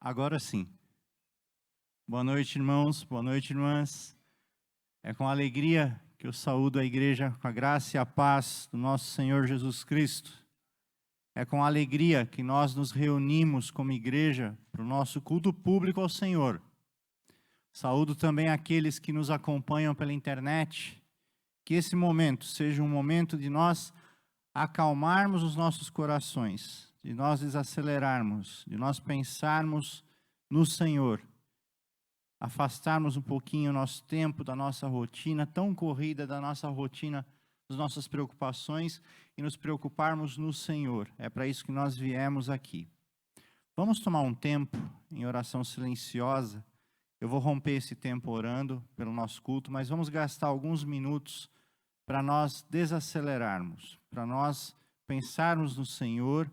Agora sim. Boa noite, irmãos. Boa noite, irmãs. É com alegria que eu saúdo a igreja com a graça e a paz do nosso Senhor Jesus Cristo. É com alegria que nós nos reunimos como igreja para o nosso culto público ao Senhor. Saúdo também aqueles que nos acompanham pela internet. Que esse momento seja um momento de nós acalmarmos os nossos corações, de nós desacelerarmos, de nós pensarmos no Senhor, afastarmos um pouquinho o nosso tempo da nossa rotina tão corrida, da nossa rotina, das nossas preocupações e nos preocuparmos no Senhor. É para isso que nós viemos aqui. Vamos tomar um tempo em oração silenciosa. Eu vou romper esse tempo orando pelo nosso culto, mas vamos gastar alguns minutos para nós desacelerarmos, para nós pensarmos no Senhor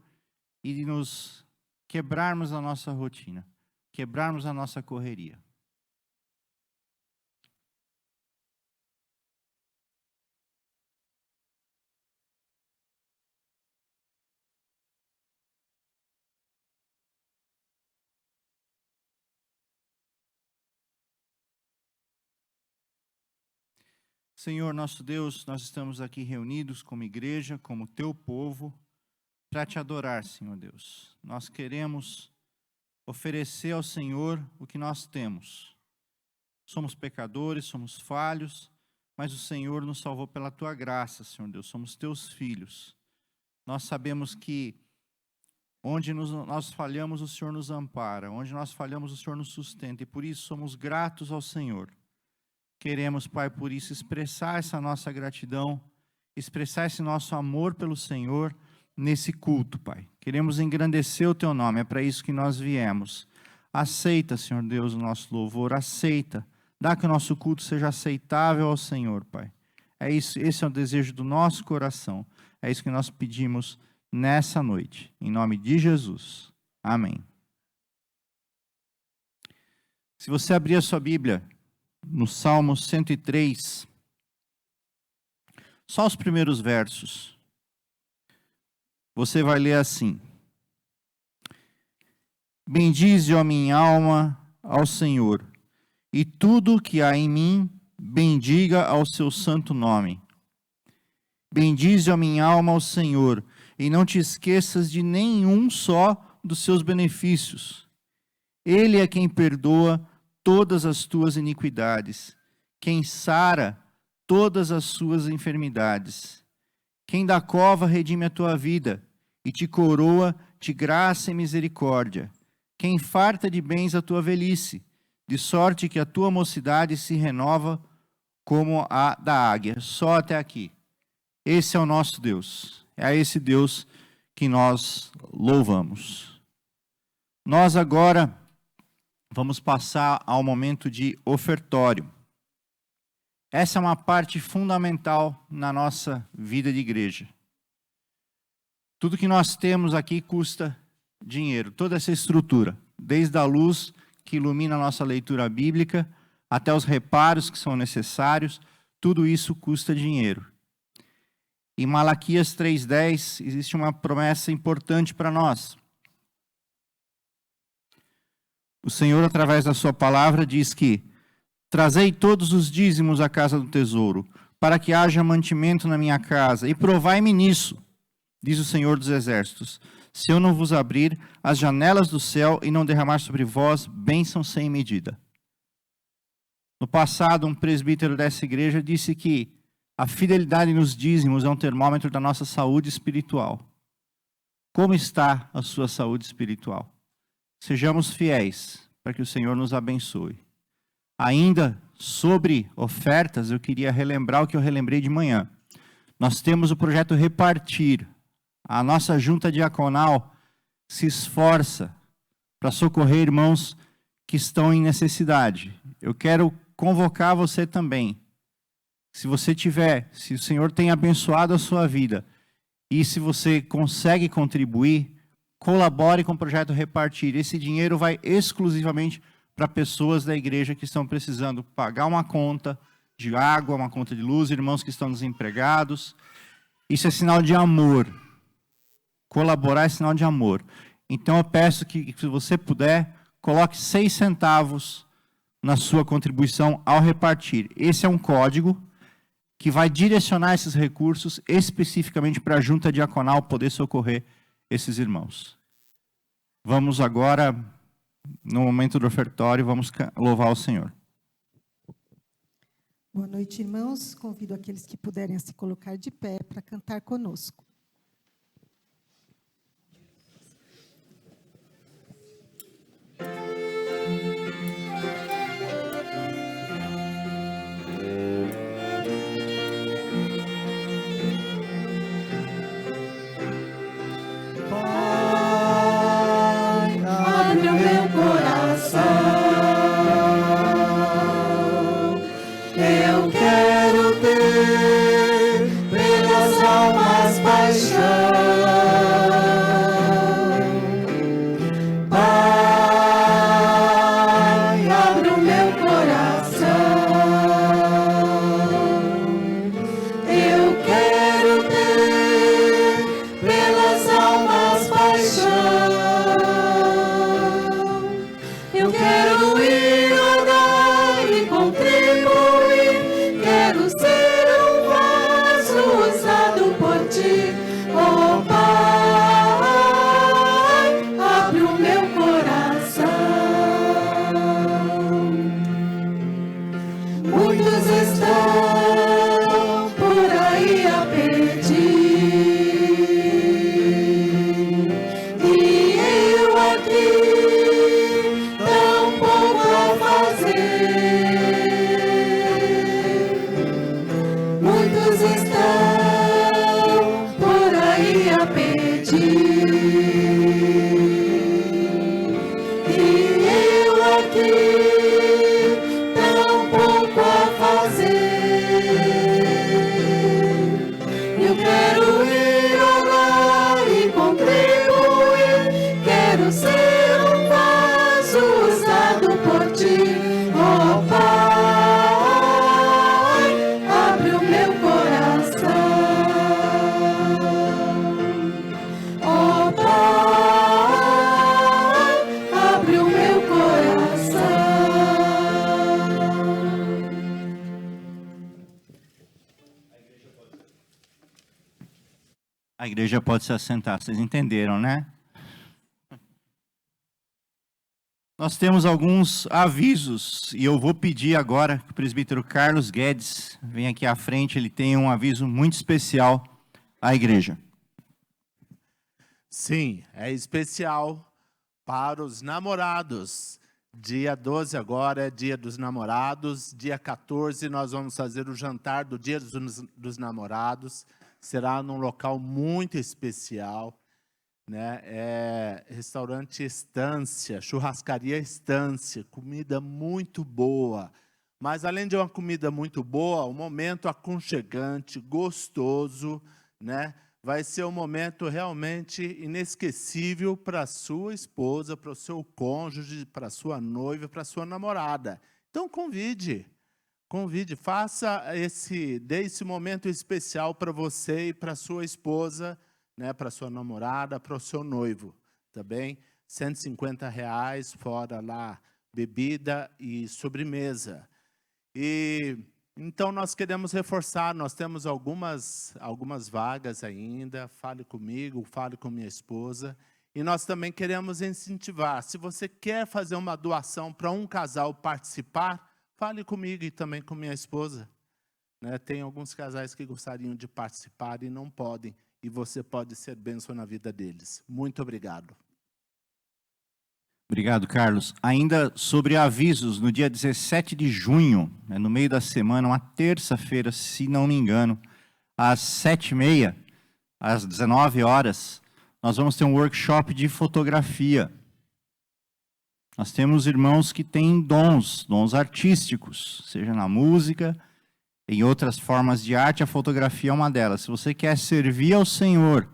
e nos quebrarmos a nossa rotina, quebrarmos a nossa correria. Senhor, nosso Deus, nós estamos aqui reunidos como igreja, como teu povo, para te adorar, Senhor Deus. Nós queremos oferecer ao Senhor o que nós temos. Somos pecadores, somos falhos, mas o Senhor nos salvou pela tua graça, Senhor Deus. Somos teus filhos. Nós sabemos que onde nós falhamos, o Senhor nos ampara. Onde nós falhamos, o Senhor nos sustenta. E por isso somos gratos ao Senhor. Queremos, Pai, por isso expressar essa nossa gratidão, expressar esse nosso amor pelo Senhor nesse culto, Pai. Queremos engrandecer o Teu nome, é para isso que nós viemos. Aceita, Senhor Deus, o nosso louvor, aceita. Dá que o nosso culto seja aceitável ao Senhor, Pai. É isso, esse é o desejo do nosso coração. É isso que nós pedimos nessa noite. Em nome de Jesus. Amém. Se você abrir a sua Bíblia no Salmo 103, só os primeiros versos, você vai ler assim: Bendize, ó minha alma, ao Senhor, e tudo que há em mim, bendiga ao seu santo nome. Bendize, ó minha alma, ao Senhor, e não te esqueças de nenhum só dos seus benefícios. Ele é quem perdoa todas as tuas iniquidades, quem sara todas as suas enfermidades, quem da cova redime a tua vida e te coroa de graça e misericórdia, quem farta de bens a tua velhice, de sorte que a tua mocidade se renova como a da águia. Só até aqui. Esse é o nosso Deus, é a esse Deus que nós louvamos. Nós agora vamos passar ao momento de ofertório. Essa é uma parte fundamental na nossa vida de igreja. Tudo que nós temos aqui custa dinheiro, toda essa estrutura, desde a luz que ilumina a nossa leitura bíblica, até os reparos que são necessários, tudo isso custa dinheiro. Em Malaquias 3:10 existe uma promessa importante para nós. O Senhor, através da sua palavra, diz que trazei todos os dízimos à casa do tesouro, para que haja mantimento na minha casa, e provai-me nisso, diz o Senhor dos Exércitos, se eu não vos abrir as janelas do céu e não derramar sobre vós bênção sem medida. No passado, um presbítero dessa igreja disse que a fidelidade nos dízimos é um termômetro da nossa saúde espiritual. Como está a sua saúde espiritual? Sejamos fiéis para que o Senhor nos abençoe. Ainda sobre ofertas, eu queria relembrar o que eu relembrei de manhã. Nós temos o projeto Repartir. A nossa junta diaconal se esforça para socorrer irmãos que estão em necessidade. Eu quero convocar você também. Se você tiver, se o Senhor tem abençoado a sua vida e se você consegue contribuir, colabore com o projeto Repartir. Esse dinheiro vai exclusivamente para pessoas da igreja que estão precisando pagar uma conta de água, uma conta de luz, irmãos que estão desempregados. Isso é sinal de amor. Colaborar é sinal de amor. Então eu peço que, se você puder, coloque 6 centavos na sua contribuição ao repartir. Esse é um código que vai direcionar esses recursos especificamente para a junta diaconal poder socorrer esses irmãos. Vamos agora, no momento do ofertório, vamos louvar o Senhor. Boa noite, irmãos. Convido aqueles que puderem a se colocar de pé para cantar conosco. A igreja pode se assentar, vocês entenderam, né? Nós temos alguns avisos, e eu vou pedir agora que o presbítero Carlos Guedes venha aqui à frente, ele tem um aviso muito especial à igreja. Sim, é especial para os namorados. Dia 12 agora é dia dos namorados, dia 14 nós vamos fazer o jantar do dia dos namorados. Será num local muito especial, né? É restaurante Estância, churrascaria Estância, comida muito boa. Mas além de uma comida muito boa, um momento aconchegante, gostoso, né? Vai ser um momento realmente inesquecível para a sua esposa, para o seu cônjuge, para a sua noiva, para a sua namorada. Então convide, dê esse momento especial para você e para a sua esposa, né, para a sua namorada, para o seu noivo, tá bem? R$150, fora lá bebida e sobremesa. E então nós queremos reforçar, nós temos algumas vagas ainda, fale comigo, fale com minha esposa, e nós também queremos incentivar, se você quer fazer uma doação para um casal participar, fale comigo e também com minha esposa, né? Tem alguns casais que gostariam de participar e não podem, e você pode ser bênção na vida deles. Muito obrigado. Obrigado, Carlos. Ainda sobre avisos, no dia 17 de junho, no meio da semana, uma terça-feira, se não me engano, às 7h30, às 19 horas, nós vamos ter um workshop de fotografia. Nós temos irmãos que têm dons artísticos, seja na música, em outras formas de arte, a fotografia é uma delas. Se você quer servir ao Senhor,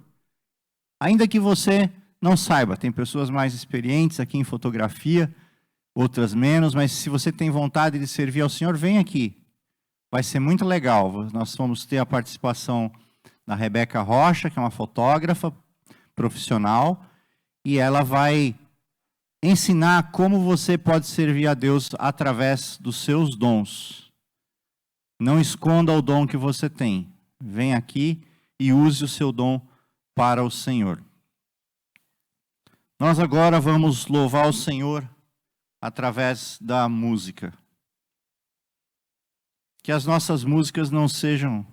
ainda que você não saiba, tem pessoas mais experientes aqui em fotografia, outras menos, mas se você tem vontade de servir ao Senhor, vem aqui. Vai ser muito legal. Nós vamos ter a participação da Rebeca Rocha, que é uma fotógrafa profissional, e ela vai ensinar como você pode servir a Deus através dos seus dons. Não esconda o dom que você tem. Vem aqui e use o seu dom para o Senhor. Nós agora vamos louvar o Senhor através da música. Que as nossas músicas não sejam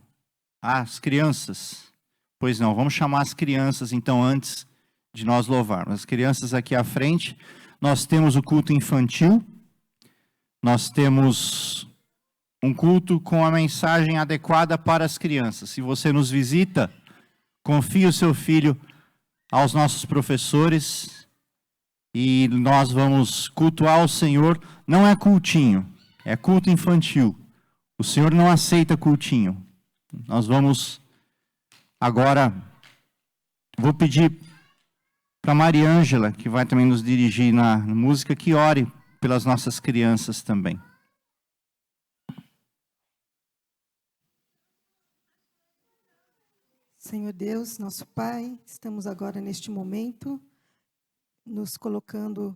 as crianças. Pois não, vamos chamar as crianças então antes de nós louvarmos. As crianças aqui à frente, nós temos o culto infantil, nós temos um culto com a mensagem adequada para as crianças. Se você nos visita, confie o seu filho aos nossos professores e nós vamos cultuar o Senhor. Não é cultinho, é culto infantil. O Senhor não aceita cultinho. Nós vamos agora, vou pedir para Maria Ângela, que vai também nos dirigir na música, que ore pelas nossas crianças também. Senhor Deus, nosso Pai, estamos agora neste momento nos colocando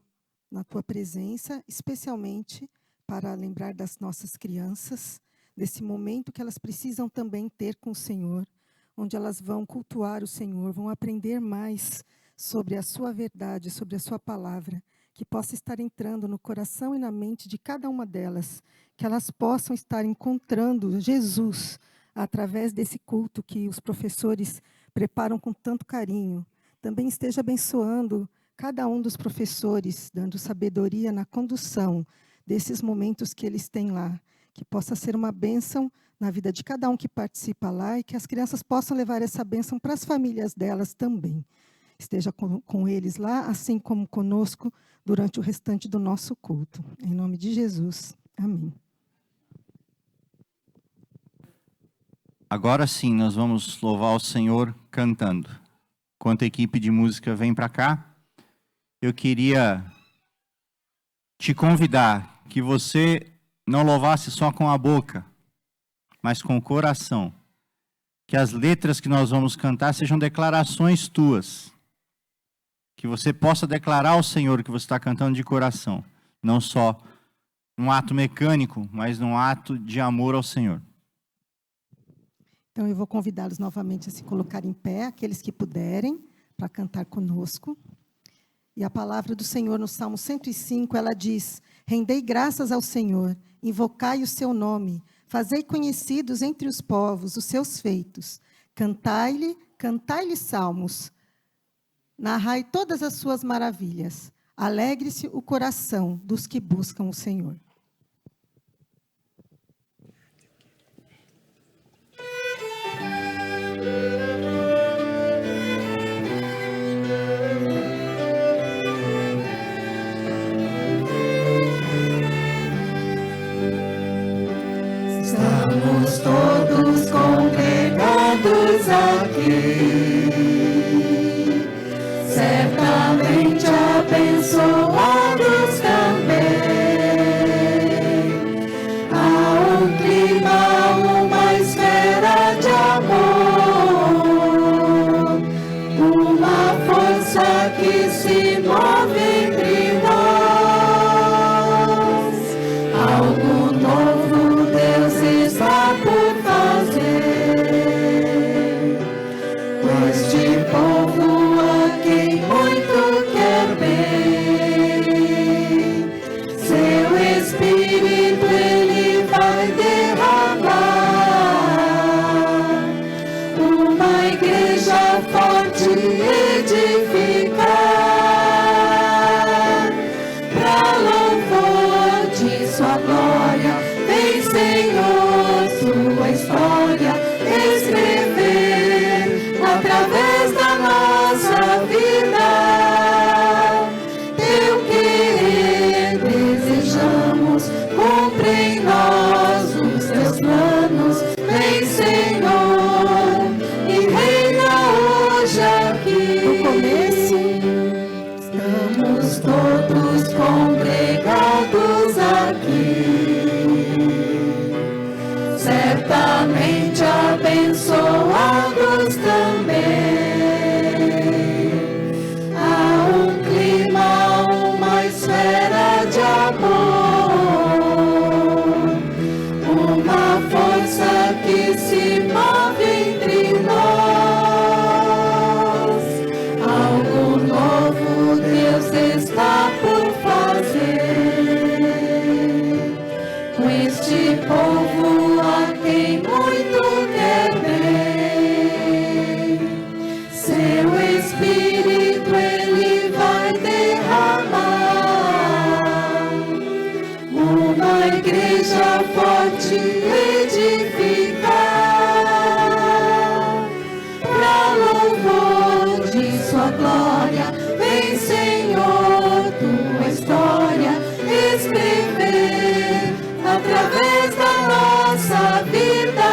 na Tua presença, especialmente para lembrar das nossas crianças, desse momento que elas precisam também ter com o Senhor, onde elas vão cultuar o Senhor, vão aprender mais sobre a Sua verdade, sobre a Sua palavra, que possa estar entrando no coração e na mente de cada uma delas, que elas possam estar encontrando Jesus através desse culto que os professores preparam com tanto carinho. Também esteja abençoando cada um dos professores, dando sabedoria na condução desses momentos que eles têm lá, que possa ser uma bênção na vida de cada um que participa lá e que as crianças possam levar essa bênção para as famílias delas também. Esteja com eles lá, assim como conosco, durante o restante do nosso culto. Em nome de Jesus. Amém. Agora sim, nós vamos louvar o Senhor cantando. Enquanto a equipe de música vem para cá, eu queria te convidar que você não louvasse só com a boca, mas com o coração. Que as letras que nós vamos cantar sejam declarações tuas. Que você possa declarar ao Senhor que você está cantando de coração. Não só num ato mecânico, mas num ato de amor ao Senhor. Então, eu vou convidá-los novamente a se colocar em pé, aqueles que puderem, para cantar conosco. E a palavra do Senhor no Salmo 105, ela diz: rendei graças ao Senhor, invocai o seu nome, fazei conhecidos entre os povos os seus feitos. Cantai-lhe salmos, narrai todas as suas maravilhas. Alegre-se o coração dos que buscam o Senhor. Estamos todos congregados aqui, certamente abençoados também. Há um clima, uma esfera de amor, uma força que se move entre nós. Algo novo Deus está por fazer com este povo a quem muito quer bem. Seu Espírito Ele vai derramar, uma igreja forte edificar, pra louvor de sua glória. Vem, Senhor, sua história escrever através da nossa vida. Teu querer desejamos, cumpre em nós os teus planos. Vem, Senhor, e reina hoje aqui. No começo, Estamos todos congregados aqui, certamente abençoados também. Há um clima, uma está por fazer com este povo a quem muito quer bem. Seu Espírito Ele vai derramar, uma igreja forte edificar, pra louvor de sua glória. Vem, Senhor, tua história escrever através da nossa vida.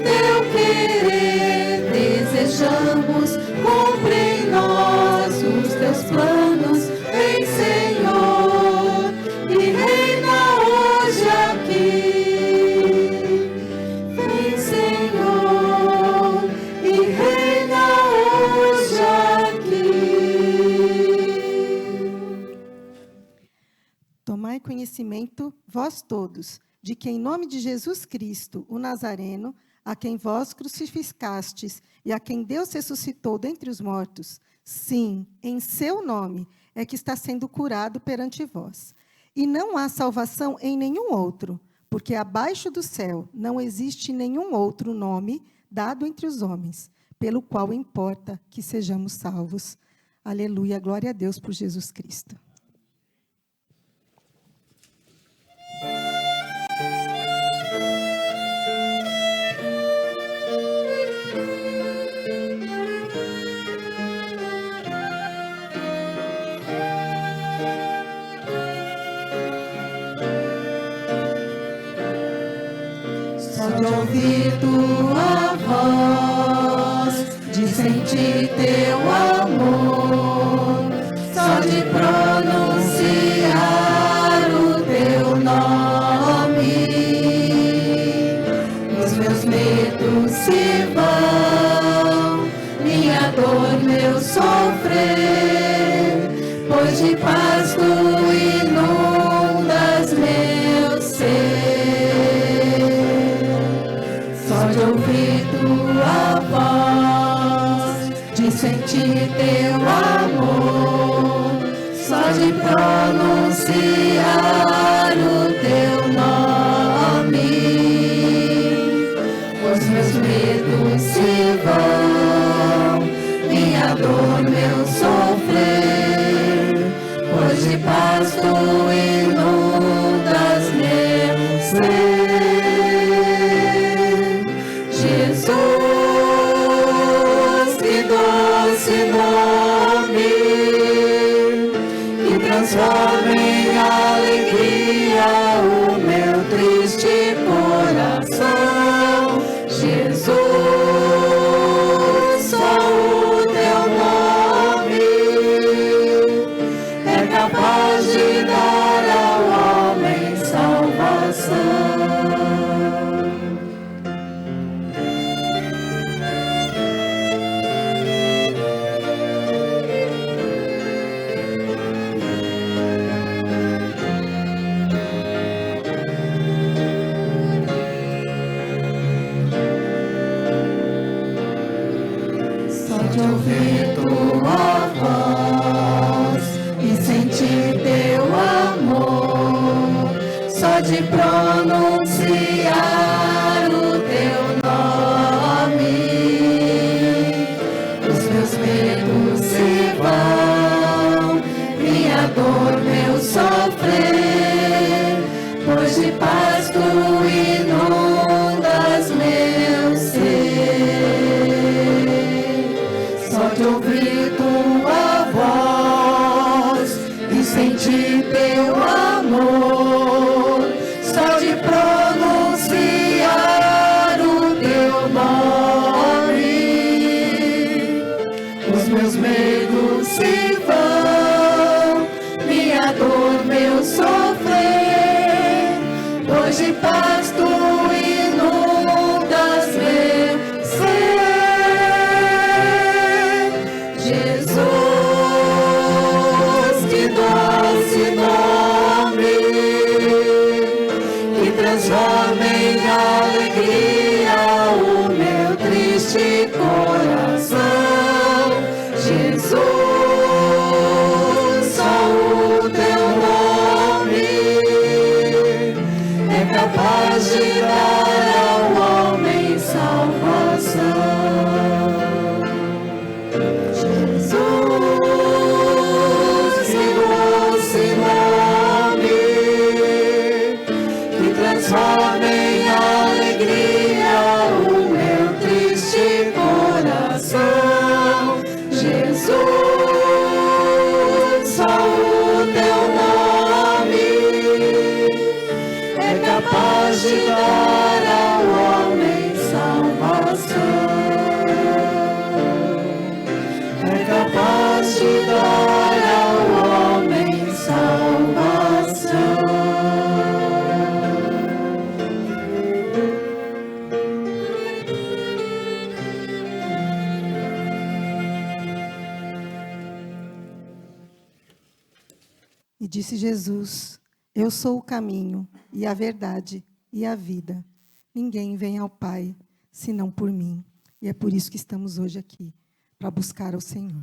Teu querer desejamos, cumpre em nós os teus planos. Vem, Senhor, e reina hoje aqui. Vem, Senhor, e reina hoje aqui. Tomai conhecimento, vós todos, de que em nome de Jesus Cristo, o Nazareno, a quem vós crucificastes e a quem Deus ressuscitou dentre os mortos, sim, em seu nome é que está sendo curado perante vós. E não há salvação em nenhum outro, porque abaixo do céu não existe nenhum outro nome dado entre os homens, pelo qual importa que sejamos salvos. Aleluia, glória a Deus por Jesus Cristo. Só de ouvir tua voz, de sentir teu amor, só de pronunciar o teu nome, os meus medos se vão, minha dor, meu sofrer, pois de paz tu inundas meu ser. Só de ouvir tua voz, de sentir teu amor, só de pronunciar o teu nome, os meus medos se vão, minha dor, meu sofrer, pois de paz tu inundas meu ser. Jesus, que doce nome, que transforma em alegria o meu triste coração. Jesus, só o teu nome é capaz de dar ao homem salvação. Só de ouvir tua voz e sentir teu amor, só de pronunciar o teu nome, os meus medos se vão, minha dor, meu sofrer, pois de paz tu inundas meu ser. Só de ouvir tua voz e sentir teu amor, só de pronunciar E disse Jesus: Eu sou o caminho, e a verdade, e a vida. Ninguém vem ao Pai, senão por mim. E é por isso que estamos hoje aqui, para buscar o Senhor.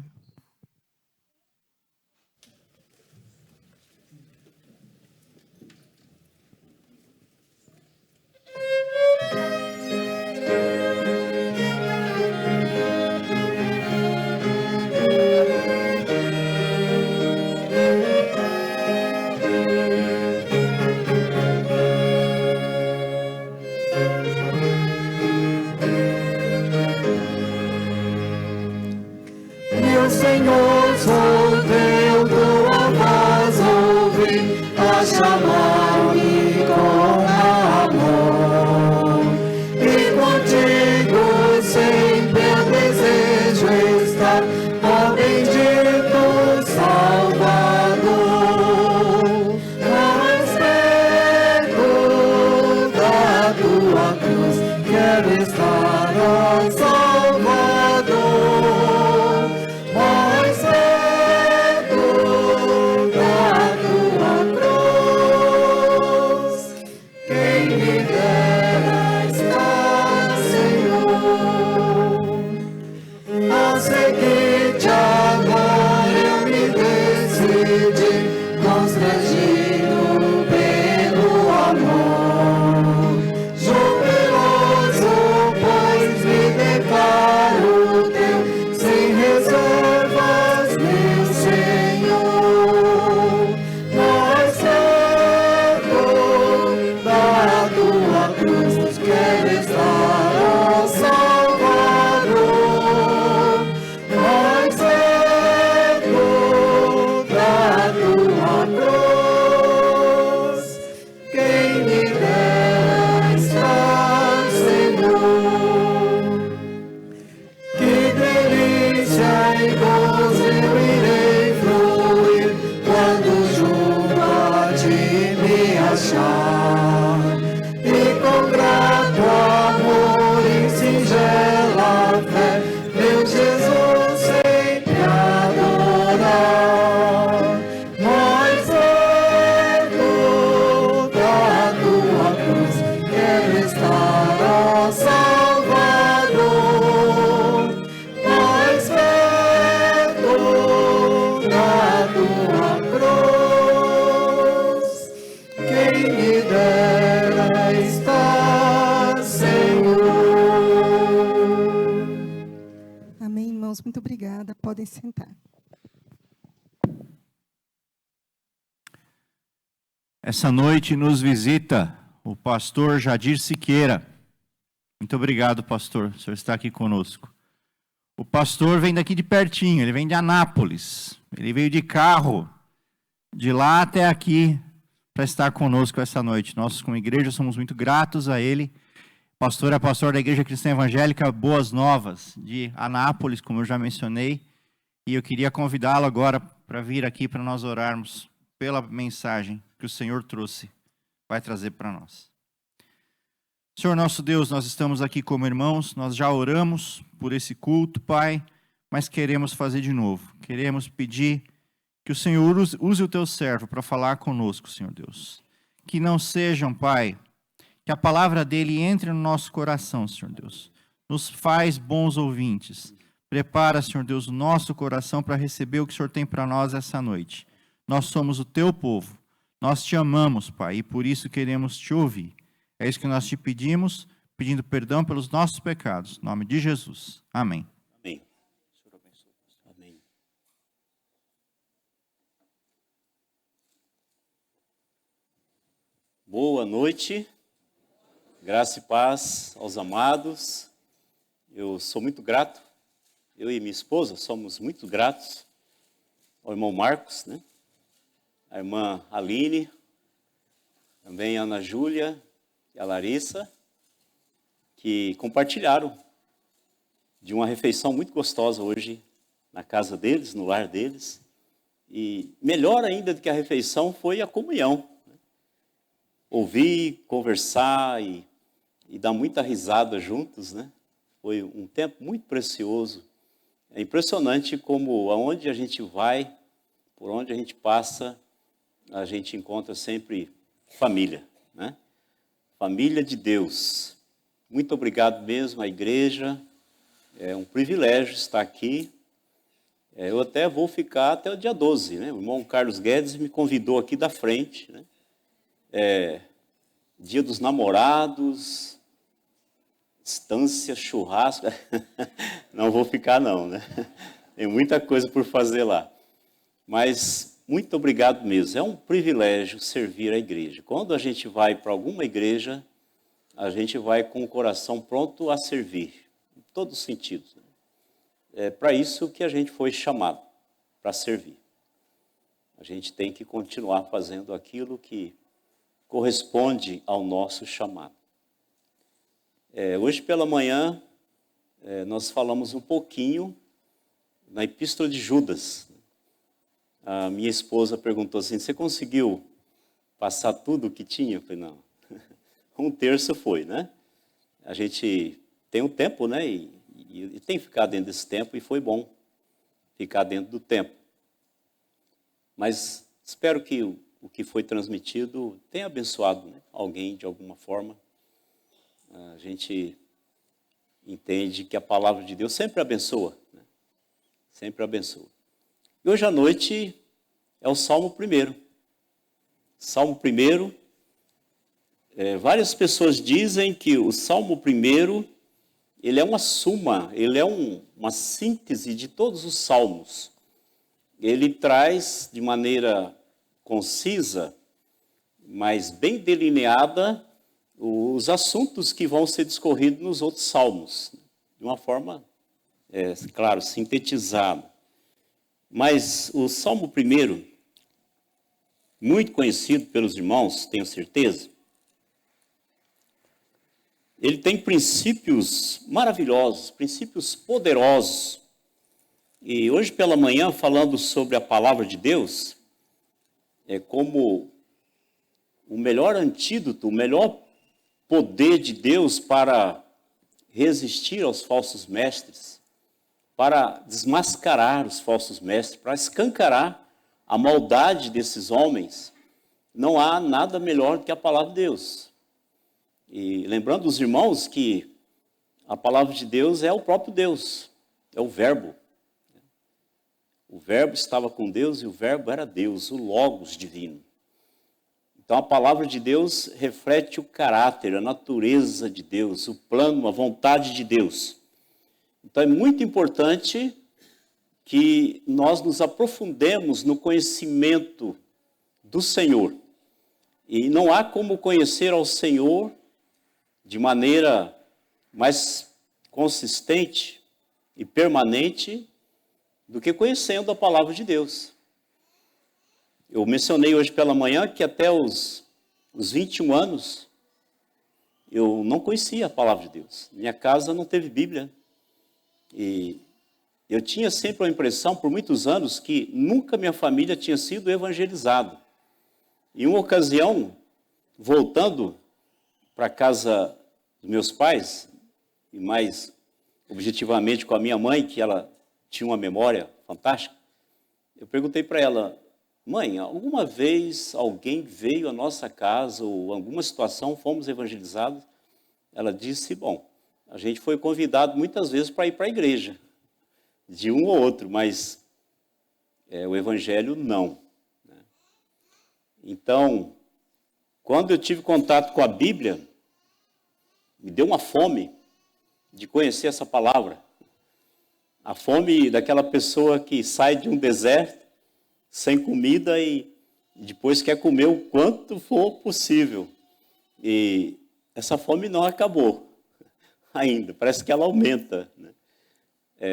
Meu Senhor, sou teu, tua voz ouvi a chamar-me com amor. E contigo sempre eu desejo estar, ó bendito Salvador. Mais perto da tua cruz, quero estar, ó Salvador. Mais perto da tua cruz, quem me dera estar, Senhor. A seguir-te agora eu me decidi, constrangido pelo amor. Jubiloso, pois me declaro teu, sem reservas, meu Senhor. Mais perto da tua cruz, quero estar, ó Salvador. Mais perto da tua cruz, quem me dera estar, Senhor. Que delícia e gozo eu irei fluir quando junto a ti me achar, e com grato amor e singela fé meu Jesus sempre adorar. Mais perto da tua cruz, quero estar, ó Salvador. Mais perto da tua cruz, quem me dera estar, Senhor. Amém, irmãos? Muito obrigada. Podem sentar. Essa noite nos visita o pastor Jadir Siqueira. Muito obrigado, pastor. O senhor está aqui conosco. O pastor vem daqui de pertinho, ele vem de Anápolis. Ele veio de carro, de lá até aqui, para estar conosco essa noite. Nós, como igreja, somos muito gratos a ele. Pastor é pastor da Igreja Cristã Evangélica Boas Novas, de Anápolis, como eu já mencionei. E eu queria convidá-lo agora para vir aqui para nós orarmos pela mensagem que o Senhor trouxe, vai trazer para nós. Senhor nosso Deus, nós estamos aqui como irmãos, nós já oramos por esse culto, Pai, mas queremos fazer de novo. Queremos pedir que o Senhor use o teu servo para falar conosco, Senhor Deus. Que não sejam, Pai, que a palavra dele entre no nosso coração, Senhor Deus. Nos faz bons ouvintes. Prepara, Senhor Deus, o nosso coração para receber o que o Senhor tem para nós essa noite. Nós somos o teu povo. Nós te amamos, Pai, e por isso queremos te ouvir. É isso que nós te pedimos, pedindo perdão pelos nossos pecados. Em nome de Jesus. Amém. Amém. Senhor abençoe. Amém. Boa noite. Graça e paz aos amados. Eu sou muito grato. Eu e minha esposa somos muito gratos ao irmão Marcos, né? A irmã Aline, também a Ana Júlia e a Larissa, que compartilharam de uma refeição muito gostosa hoje na casa deles, no lar deles. E melhor ainda do que a refeição foi a comunhão. Ouvir, conversar e dar muita risada juntos, né? Foi um tempo muito precioso. É impressionante como aonde a gente vai, por onde a gente passa, a gente encontra sempre família, né? Família de Deus. Muito obrigado mesmo à igreja. É um privilégio estar aqui. Eu até vou ficar até o dia 12, né? O irmão Carlos Guedes me convidou aqui da frente, né? Dia dos Namorados, estância, churrasco. Não vou ficar não, né? Tem muita coisa por fazer lá. Mas muito obrigado mesmo. É um privilégio servir a igreja. Quando a gente vai para alguma igreja, a gente vai com o coração pronto a servir, em todos os sentidos. É para isso que a gente foi chamado, para servir. A gente tem que continuar fazendo aquilo que corresponde ao nosso chamado. Hoje pela manhã, nós falamos um pouquinho na Epístola de Judas. A minha esposa perguntou assim, você conseguiu passar tudo o que tinha? Eu falei, não. Um terço foi, né? A gente tem um tempo, né? E tem que ficar dentro desse tempo, e foi bom ficar dentro do tempo. Mas espero que o que foi transmitido tenha abençoado, né, alguém de alguma forma. A gente entende que a palavra de Deus sempre abençoa, né? Sempre abençoa. E hoje à noite é o Salmo 1. Salmo 1, várias pessoas dizem que o Salmo 1, ele é uma suma, ele é uma síntese de todos os salmos. Ele traz de maneira concisa, mas bem delineada, os assuntos que vão ser discorridos nos outros salmos, de uma forma, claro, sintetizada. Mas o Salmo 1, muito conhecido pelos irmãos, tenho certeza, ele tem princípios maravilhosos, princípios poderosos. E hoje pela manhã, falando sobre a palavra de Deus, é como o melhor antídoto, o melhor poder de Deus para resistir aos falsos mestres, para desmascarar os falsos mestres, para escancarar a maldade desses homens. Não há nada melhor do que a palavra de Deus. E lembrando os irmãos que a palavra de Deus é o próprio Deus, é o Verbo. O Verbo estava com Deus e o Verbo era Deus, o Logos divino. Então a palavra de Deus reflete o caráter, a natureza de Deus, o plano, a vontade de Deus. Então é muito importante que nós nos aprofundemos no conhecimento do Senhor. E não há como conhecer ao Senhor de maneira mais consistente e permanente do que conhecendo a palavra de Deus. Eu mencionei hoje pela manhã que até os 21 anos eu não conhecia a palavra de Deus. Minha casa não teve Bíblia. E eu tinha sempre a impressão, por muitos anos, que nunca minha família tinha sido evangelizada. Em uma ocasião, voltando para a casa dos meus pais, e mais objetivamente com a minha mãe, que ela tinha uma memória fantástica, eu perguntei para ela, mãe, alguma vez alguém veio à nossa casa ou alguma situação, fomos evangelizados? Ela disse, bom, a gente foi convidado muitas vezes para ir para a igreja, de um ou outro, mas o evangelho não. Então, quando eu tive contato com a Bíblia, me deu uma fome de conhecer essa palavra. A fome daquela pessoa que sai de um deserto, sem comida e depois quer comer o quanto for possível. E essa fome não acabou ainda, parece que ela aumenta, né?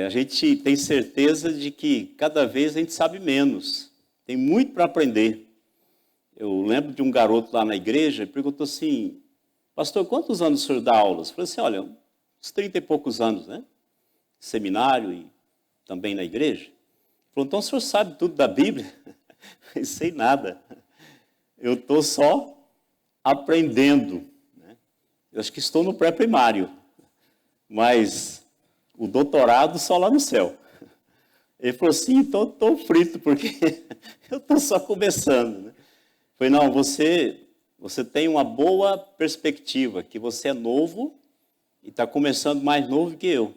A gente tem certeza de que cada vez a gente sabe menos, tem muito para aprender. Eu lembro de um garoto lá na igreja, ele perguntou assim, pastor, quantos anos o senhor dá aulas? Eu falei assim, olha, uns 30 e poucos anos, né? Seminário e também na igreja. Ele falou, então o senhor sabe tudo da Bíblia? Eu não sei nada. Eu estou só aprendendo, né? Eu acho que estou no pré-primário, mas o doutorado só lá no céu. Ele falou assim, então estou frito, porque eu estou só começando, né? Falei, não, você tem uma boa perspectiva, que você é novo e está começando mais novo que eu.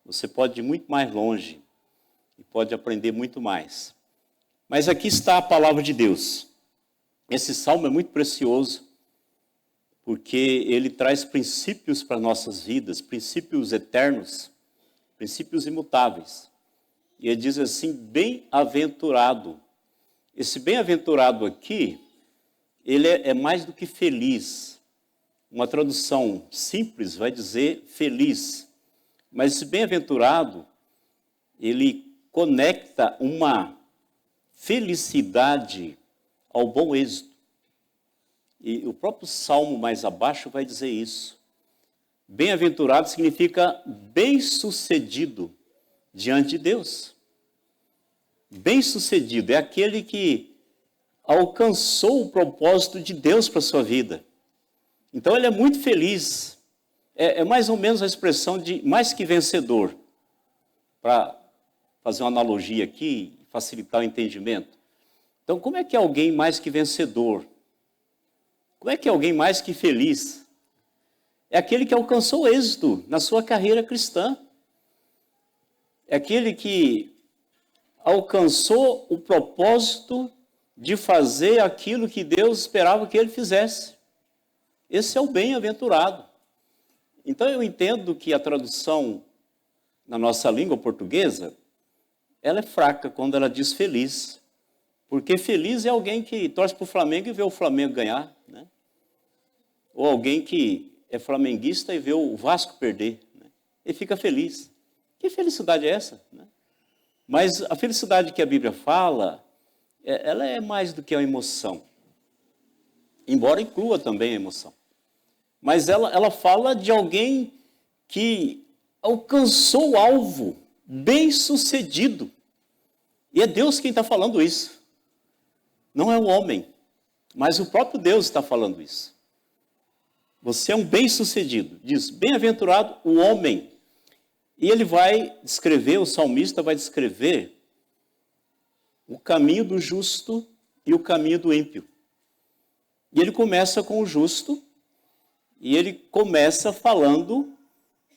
Você pode ir muito mais longe e pode aprender muito mais. Mas aqui está a palavra de Deus. Esse salmo é muito precioso, porque ele traz princípios para nossas vidas, princípios eternos, princípios imutáveis. E ele diz assim, bem-aventurado. Esse bem-aventurado aqui, ele é mais do que feliz. Uma tradução simples vai dizer feliz. Mas esse bem-aventurado, ele conecta uma felicidade ao bom êxito. E o próprio Salmo mais abaixo vai dizer isso. Bem-aventurado significa bem-sucedido diante de Deus. Bem-sucedido é aquele que alcançou o propósito de Deus para a sua vida. Então ele é muito feliz. É mais ou menos a expressão de mais que vencedor. Para fazer uma analogia aqui, facilitar o entendimento. Então, como é que é alguém mais que vencedor? Como é que é alguém mais que feliz? É aquele que alcançou êxito na sua carreira cristã. É aquele que alcançou o propósito de fazer aquilo que Deus esperava que ele fizesse. Esse é o bem-aventurado. Então eu entendo que a tradução na nossa língua portuguesa, ela é fraca quando ela diz feliz. Porque feliz é alguém que torce para o Flamengo e vê o Flamengo ganhar, né? Ou alguém que é flamenguista e vê o Vasco perder, né? E fica feliz. Que felicidade é essa, né? Mas a felicidade que a Bíblia fala, ela é mais do que a emoção. Embora inclua também a emoção. Mas ela fala de alguém que alcançou o alvo, bem-sucedido. E é Deus quem está falando isso. Não é o homem, mas o próprio Deus está falando isso. Você é um bem-sucedido. Diz, bem-aventurado o homem. E ele vai descrever, o salmista vai descrever o caminho do justo e o caminho do ímpio. E ele começa com o justo, e ele começa falando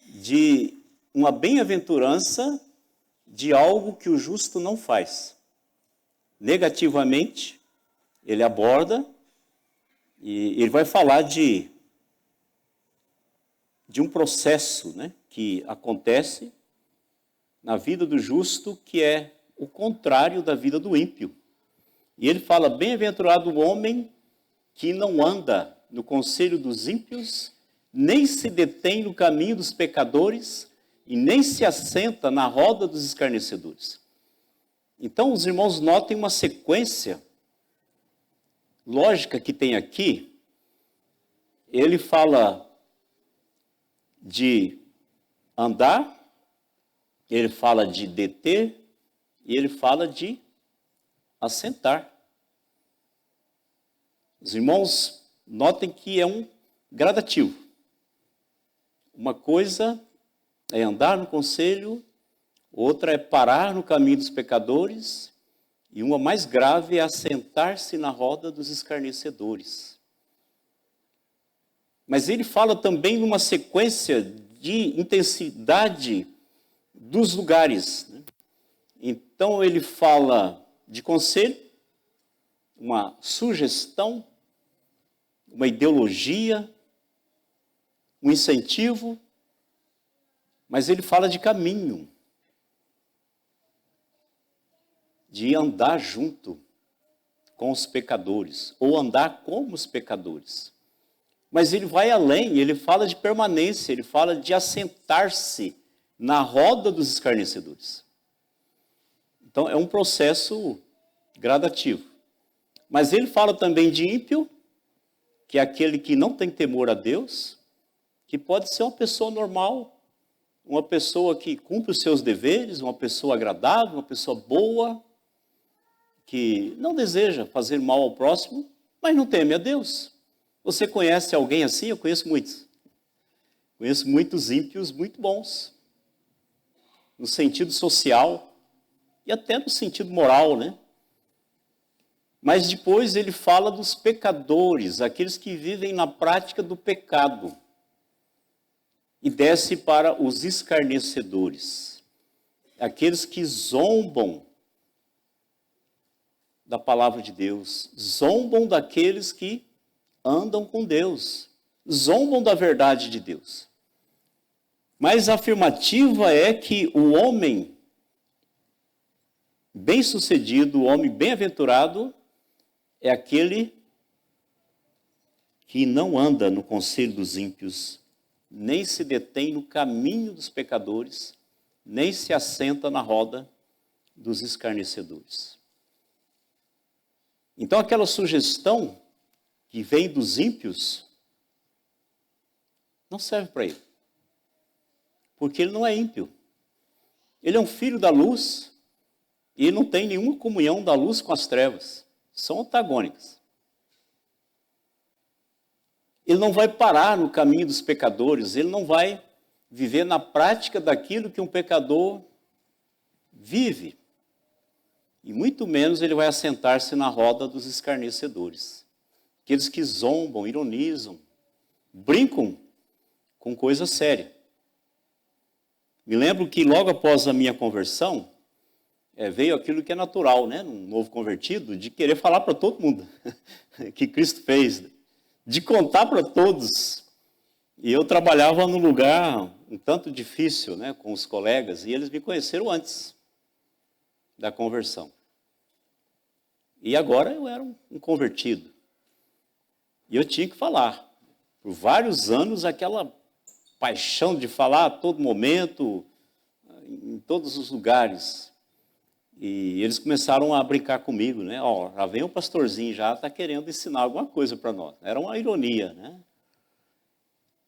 de uma bem-aventurança de algo que o justo não faz. Negativamente, ele aborda, e ele vai falar de um processo, né, que acontece na vida do justo, que é o contrário da vida do ímpio. E ele fala, bem-aventurado o homem que não anda no conselho dos ímpios, nem se detém no caminho dos pecadores, e nem se assenta na roda dos escarnecedores. Então, os irmãos notem uma sequência lógica que tem aqui. Ele fala de andar, ele fala de deter, e ele fala de assentar. Os irmãos notem que é um gradativo. Uma coisa é andar no conselho, outra é parar no caminho dos pecadores, e uma mais grave é assentar-se na roda dos escarnecedores. Mas ele fala também numa sequência de intensidade dos lugares, né? Então ele fala de conselho, uma sugestão, uma ideologia, um incentivo, mas ele fala de caminho, de andar junto com os pecadores, ou andar como os pecadores. Mas ele vai além, ele fala de permanência, ele fala de assentar-se na roda dos escarnecedores. Então é um processo gradativo. Mas ele fala também de ímpio, que é aquele que não tem temor a Deus, que pode ser uma pessoa normal, uma pessoa que cumpre os seus deveres, uma pessoa agradável, uma pessoa boa, que não deseja fazer mal ao próximo, mas não teme a Deus. Você conhece alguém assim? Eu conheço muitos. Conheço muitos ímpios muito bons, no sentido social e até no sentido moral, né? Mas depois ele fala dos pecadores, aqueles que vivem na prática do pecado. E desce para os escarnecedores, aqueles que zombam da palavra de Deus, zombam daqueles que andam com Deus, zombam da verdade de Deus. Mas a afirmativa é que o homem bem-sucedido, o homem bem-aventurado, é aquele que não anda no conselho dos ímpios, nem se detém no caminho dos pecadores, nem se assenta na roda dos escarnecedores. Então, aquela sugestão que vem dos ímpios não serve para ele, porque ele não é ímpio. Ele é um filho da luz e ele não tem nenhuma comunhão da luz com as trevas. São antagônicas. Ele não vai parar no caminho dos pecadores, ele não vai viver na prática daquilo que um pecador vive. E muito menos ele vai assentar-se na roda dos escarnecedores. Aqueles que zombam, ironizam, brincam com coisa séria. Me lembro que logo após a minha conversão, veio aquilo que é natural, né, num novo convertido, de querer falar para todo mundo que Cristo fez, de contar para todos. E eu trabalhava num lugar um tanto difícil, né, com os colegas, e eles me conheceram antes da conversão. E agora eu era um convertido. E eu tinha que falar. Por vários anos, aquela paixão de falar a todo momento, em todos os lugares. E eles começaram a brincar comigo, né? Ó, já vem o pastorzinho, já está querendo ensinar alguma coisa para nós. Era uma ironia, né?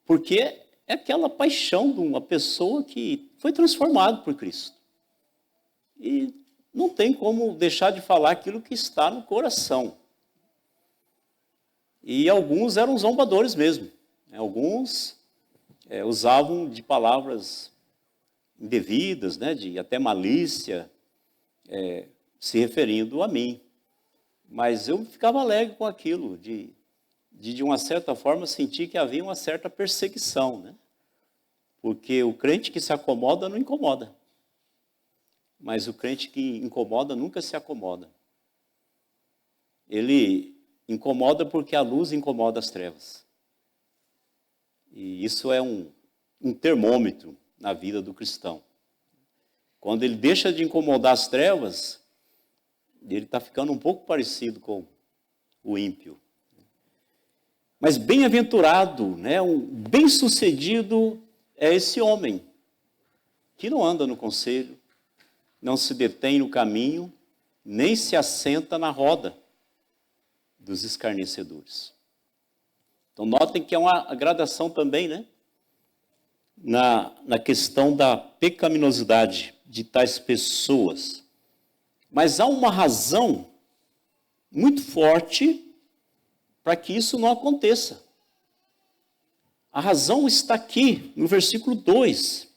Porque é aquela paixão de uma pessoa que foi transformada por Cristo. E não tem como deixar de falar aquilo que está no coração. E alguns eram zombadores mesmo. Alguns usavam de palavras indevidas, né? De até malícia, se referindo a mim. Mas eu ficava alegre com aquilo, de uma certa forma sentir que havia uma certa perseguição, né? Porque o crente que se acomoda não incomoda. Mas o crente que incomoda nunca se acomoda. Ele incomoda porque a luz incomoda as trevas. E isso é um termômetro na vida do cristão. Quando ele deixa de incomodar as trevas, ele está ficando um pouco parecido com o ímpio. Mas bem-aventurado, né, um bem-sucedido é esse homem que não anda no conselho, não se detém no caminho, nem se assenta na roda dos escarnecedores. Então, notem que é uma gradação também, né? Na questão da pecaminosidade de tais pessoas. Mas há uma razão muito forte para que isso não aconteça. A razão está aqui, no versículo 2.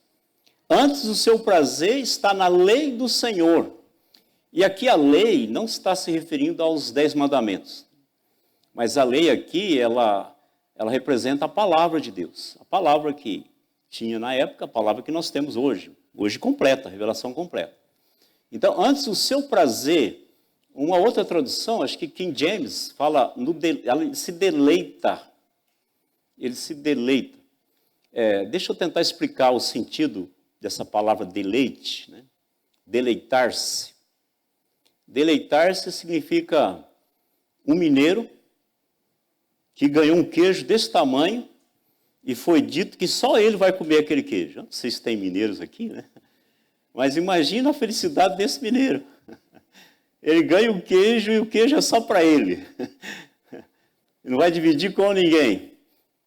Antes o seu prazer está na lei do Senhor. E aqui a lei não está se referindo aos 10 mandamentos. Mas a lei aqui, ela representa a palavra de Deus. A palavra que tinha na época, a palavra que nós temos hoje. Hoje completa, a revelação completa. Então, antes o seu prazer, uma outra tradução, acho que King James fala, ele se deleita. Ele se deleita. Deixa eu tentar explicar o sentido dessa palavra deleite, né? Deleitar-se. Deleitar-se significa um mineiro que ganhou um queijo desse tamanho e foi dito que só ele vai comer aquele queijo. Não sei se tem mineiros aqui, né? Mas imagina a felicidade desse mineiro. Ele ganha um queijo e o queijo é só para ele. Ele não vai dividir com ninguém.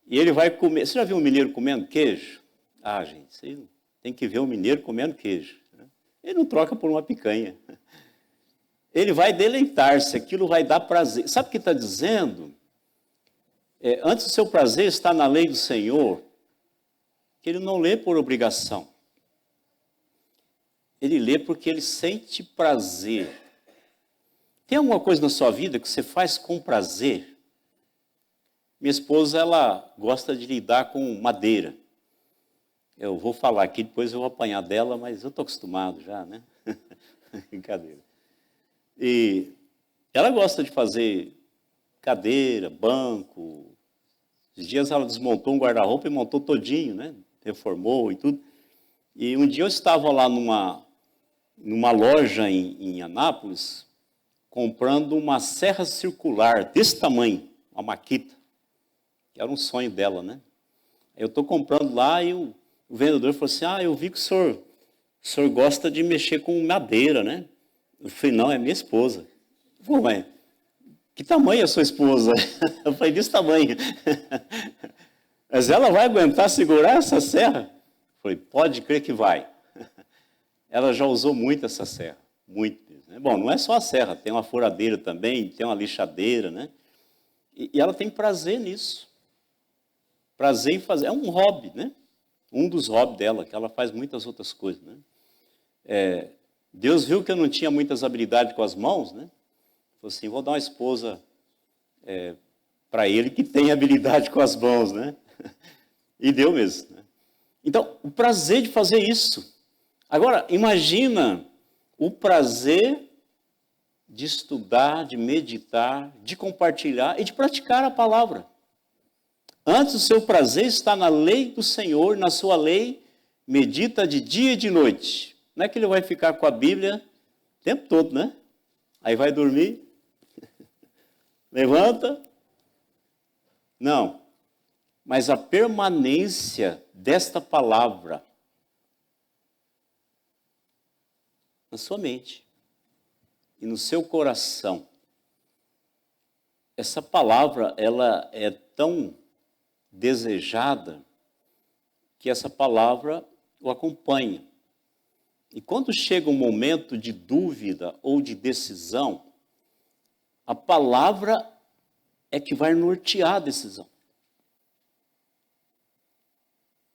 E ele vai comer. Você já viu um mineiro comendo queijo? Ah, gente, você tem que ver um mineiro comendo queijo. Ele não troca por uma picanha. Ele vai deleitar-se, aquilo vai dar prazer. Sabe o que está dizendo? Antes o seu prazer está na lei do Senhor, que ele não lê por obrigação. Ele lê porque ele sente prazer. Tem alguma coisa na sua vida que você faz com prazer? Minha esposa, ela gosta de lidar com madeira. Eu vou falar aqui, depois eu vou apanhar dela, mas eu estou acostumado já, né? Brincadeira. E ela gosta de fazer cadeira, banco. Esses dias ela desmontou um guarda-roupa e montou todinho, né? Reformou e tudo. E um dia eu estava lá numa loja em Anápolis, comprando uma serra circular desse tamanho, uma Makita, que era um sonho dela, né? Eu estou comprando lá e o vendedor falou assim, eu vi que o senhor gosta de mexer com madeira, né? Eu falei, não, é minha esposa. Eu falei, mas que tamanho é a sua esposa? Eu falei, desse tamanho. Mas ela vai aguentar segurar essa serra? Eu falei, pode crer que vai. Ela já usou muito essa serra, muito. Né? Bom, não é só a serra, tem uma furadeira também, tem uma lixadeira, né? E ela tem prazer nisso. Prazer em fazer. É um hobby, né? Um dos hobbies dela, que ela faz muitas outras coisas, né? Deus viu que eu não tinha muitas habilidades com as mãos, né? Falou assim, vou dar uma esposa para ele que tem habilidade com as mãos, né? E deu mesmo. Né? Então, o prazer de fazer isso. Agora, imagina o prazer de estudar, de meditar, de compartilhar e de praticar a palavra. Antes, o seu prazer está na lei do Senhor, na sua lei, medita de dia e de noite. Não é que ele vai ficar com a Bíblia o tempo todo, né? Aí vai dormir, levanta. Não. Mas a permanência desta palavra na sua mente e no seu coração. Essa palavra, ela é tão desejada que essa palavra o acompanha. E quando chega um momento de dúvida ou de decisão, a palavra é que vai nortear a decisão.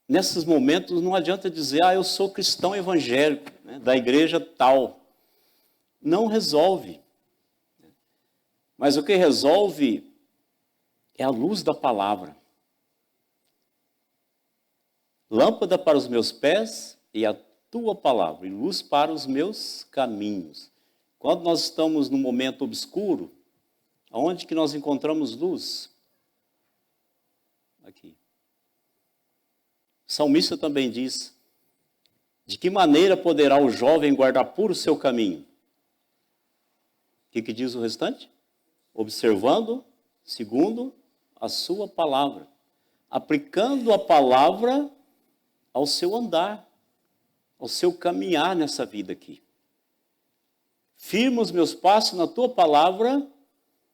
Nesses momentos não adianta dizer, eu sou cristão evangélico, né, da igreja tal. Não resolve. Mas o que resolve é a luz da palavra. Lâmpada para os meus pés e a tua palavra, e luz para os meus caminhos. Quando nós estamos num momento obscuro, aonde que nós encontramos luz? Aqui. O salmista também diz, de que maneira poderá o jovem guardar puro o seu caminho? O que diz o restante? Observando, segundo a sua palavra. Aplicando a palavra ao seu andar, ao seu caminhar nessa vida aqui. Firma os meus passos na tua palavra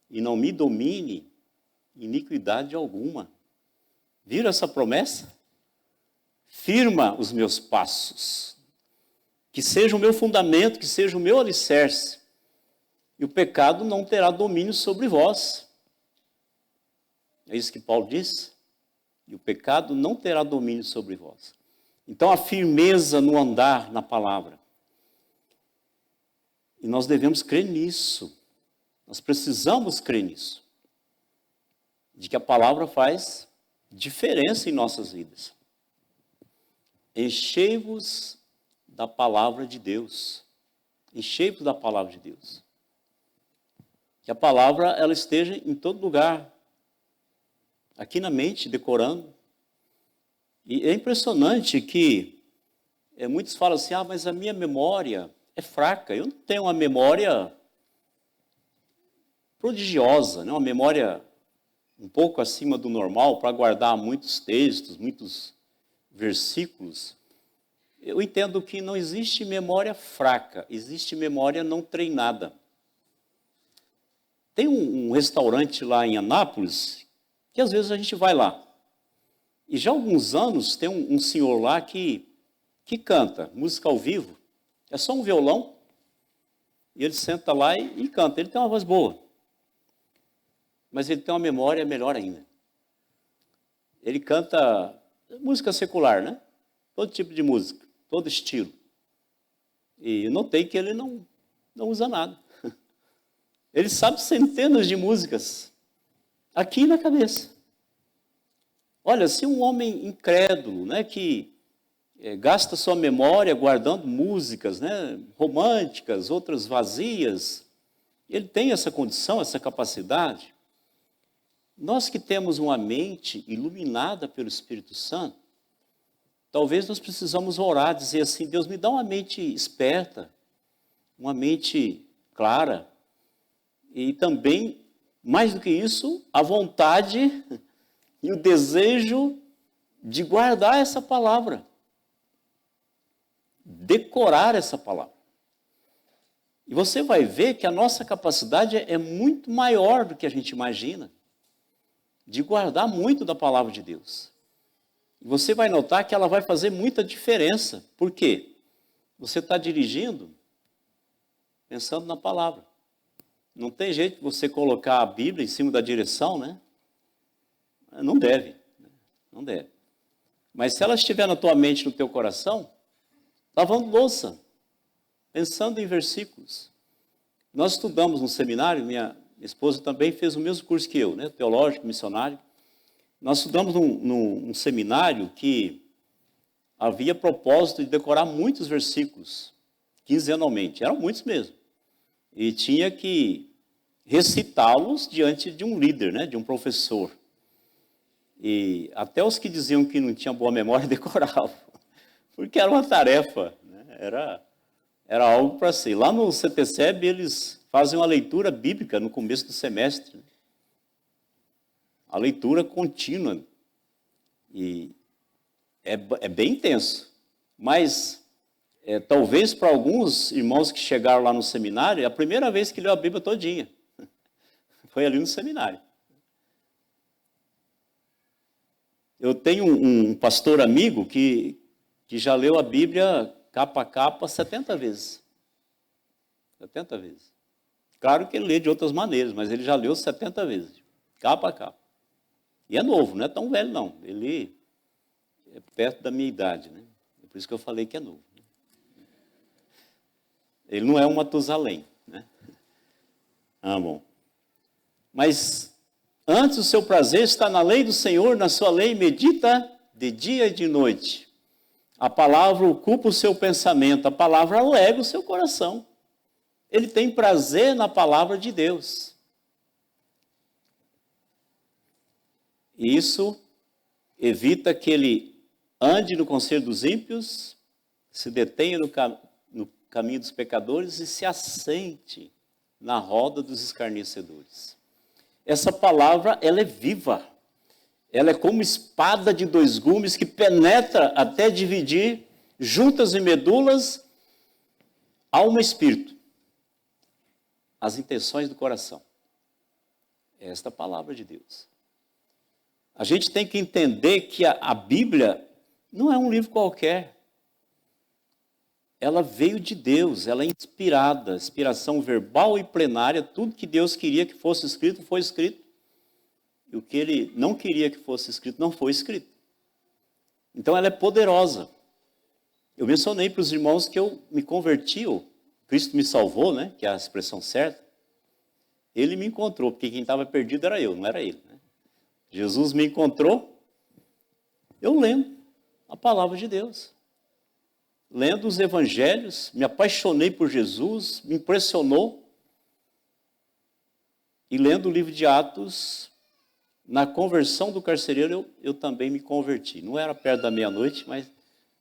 e não me domine iniquidade alguma. Viram essa promessa? Firma os meus passos, que seja o meu fundamento, que seja o meu alicerce, e o pecado não terá domínio sobre vós. É isso que Paulo diz? E o pecado não terá domínio sobre vós. Então, a firmeza no andar na palavra. E nós devemos crer nisso. Nós precisamos crer nisso. De que a palavra faz diferença em nossas vidas. Enchei-vos da palavra de Deus. Enchei-vos da palavra de Deus. Que a palavra ela esteja em todo lugar. Aqui na mente, decorando. E é impressionante que muitos falam assim, mas a minha memória é fraca. Eu não tenho uma memória prodigiosa, né? Uma memória um pouco acima do normal para guardar muitos textos, muitos versículos. Eu entendo que não existe memória fraca, existe memória não treinada. Tem um restaurante lá em Anápolis, que às vezes a gente vai lá. E já há alguns anos tem um senhor lá que canta música ao vivo. É só um violão. E ele senta lá e canta. Ele tem uma voz boa. Mas ele tem uma memória melhor ainda. Ele canta música secular, né? Todo tipo de música, todo estilo. E eu notei que ele não usa nada. Ele sabe centenas de músicas aqui na cabeça. Olha, se um homem incrédulo, né, que gasta sua memória guardando músicas, né, românticas, outras vazias, ele tem essa condição, essa capacidade. Nós que temos uma mente iluminada pelo Espírito Santo, talvez nós precisamos orar, dizer assim, Deus, me dá uma mente esperta, uma mente clara, e também, mais do que isso, a vontade e o desejo de guardar essa palavra, decorar essa palavra. E você vai ver que a nossa capacidade é muito maior do que a gente imagina, de guardar muito da palavra de Deus. E você vai notar que ela vai fazer muita diferença. Por quê? Você está dirigindo pensando na palavra. Não tem jeito de você colocar a Bíblia em cima da direção, né? Não deve. Não deve. Mas se ela estiver na tua mente, no teu coração, lavando louça, pensando em versículos. Nós estudamos no seminário, minha esposa também fez o mesmo curso que eu, né? Teológico, missionário. Nós estudamos num seminário que havia propósito de decorar muitos versículos, quinzenalmente. Eram muitos mesmo. E tinha que recitá-los diante de um líder, né? De um professor. E até os que diziam que não tinham boa memória decoravam, porque era uma tarefa, né? Era algo para ser. Lá no CTCEB eles fazem uma leitura bíblica no começo do semestre. A leitura contínua. E é bem intenso. Mas talvez para alguns irmãos que chegaram lá no seminário, é a primeira vez que leu a Bíblia todinha. Foi ali no seminário. Eu tenho um pastor amigo que já leu a Bíblia capa a capa 70 vezes. 70 vezes. Claro que ele lê de outras maneiras, mas ele já leu 70 vezes, capa a capa. E é novo, não é tão velho não. Ele é perto da minha idade, né? É por isso que eu falei que é novo. Ele não é um Matusalém, né? Ah, bom. Mas antes o seu prazer está na lei do Senhor, na sua lei medita de dia e de noite. A palavra ocupa o seu pensamento, a palavra alega o seu coração. Ele tem prazer na palavra de Deus. E isso evita que ele ande no conselho dos ímpios, se detenha no caminho dos pecadores e se assente na roda dos escarnecedores. Essa palavra, ela é viva. Ela é como espada de dois gumes que penetra até dividir juntas e medulas, alma e espírito, as intenções do coração. É esta palavra de Deus. A gente tem que entender que a Bíblia não é um livro qualquer. Ela veio de Deus, ela é inspirada, inspiração verbal e plenária, tudo que Deus queria que fosse escrito, foi escrito. E o que Ele não queria que fosse escrito, não foi escrito. Então ela é poderosa. Eu mencionei para os irmãos que eu me converti, ou Cristo me salvou, né? Que é a expressão certa. Ele me encontrou, porque quem estava perdido era eu, não era ele. Né? Jesus me encontrou, eu lendo a palavra de Deus. Lendo os evangelhos, me apaixonei por Jesus, me impressionou. E lendo o livro de Atos, na conversão do carcereiro, eu também me converti. Não era perto da meia-noite, mas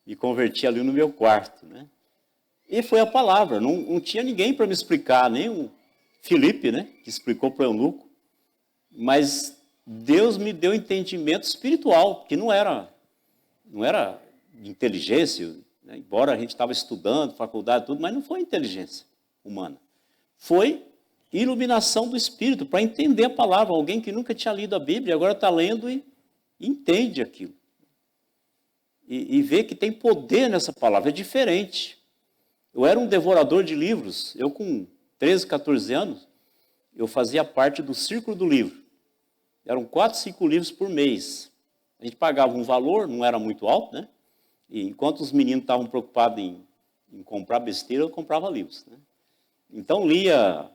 me converti ali no meu quarto. Né? E foi a palavra, não tinha ninguém para me explicar, nem o Filipe, né, que explicou para o eunuco. Mas Deus me deu entendimento espiritual, que não era de inteligência, né? Embora a gente estava estudando, faculdade, tudo, mas não foi inteligência humana. Foi iluminação do Espírito, para entender a palavra. Alguém que nunca tinha lido a Bíblia, agora está lendo e entende aquilo. E vê que tem poder nessa palavra, é diferente. Eu era um devorador de livros, eu com 13, 14 anos, eu fazia parte do Círculo do Livro. Eram 4, 5 livros por mês. A gente pagava um valor, não era muito alto, né? E enquanto os meninos estavam preocupados em comprar besteira, eu comprava livros. Né? Então lia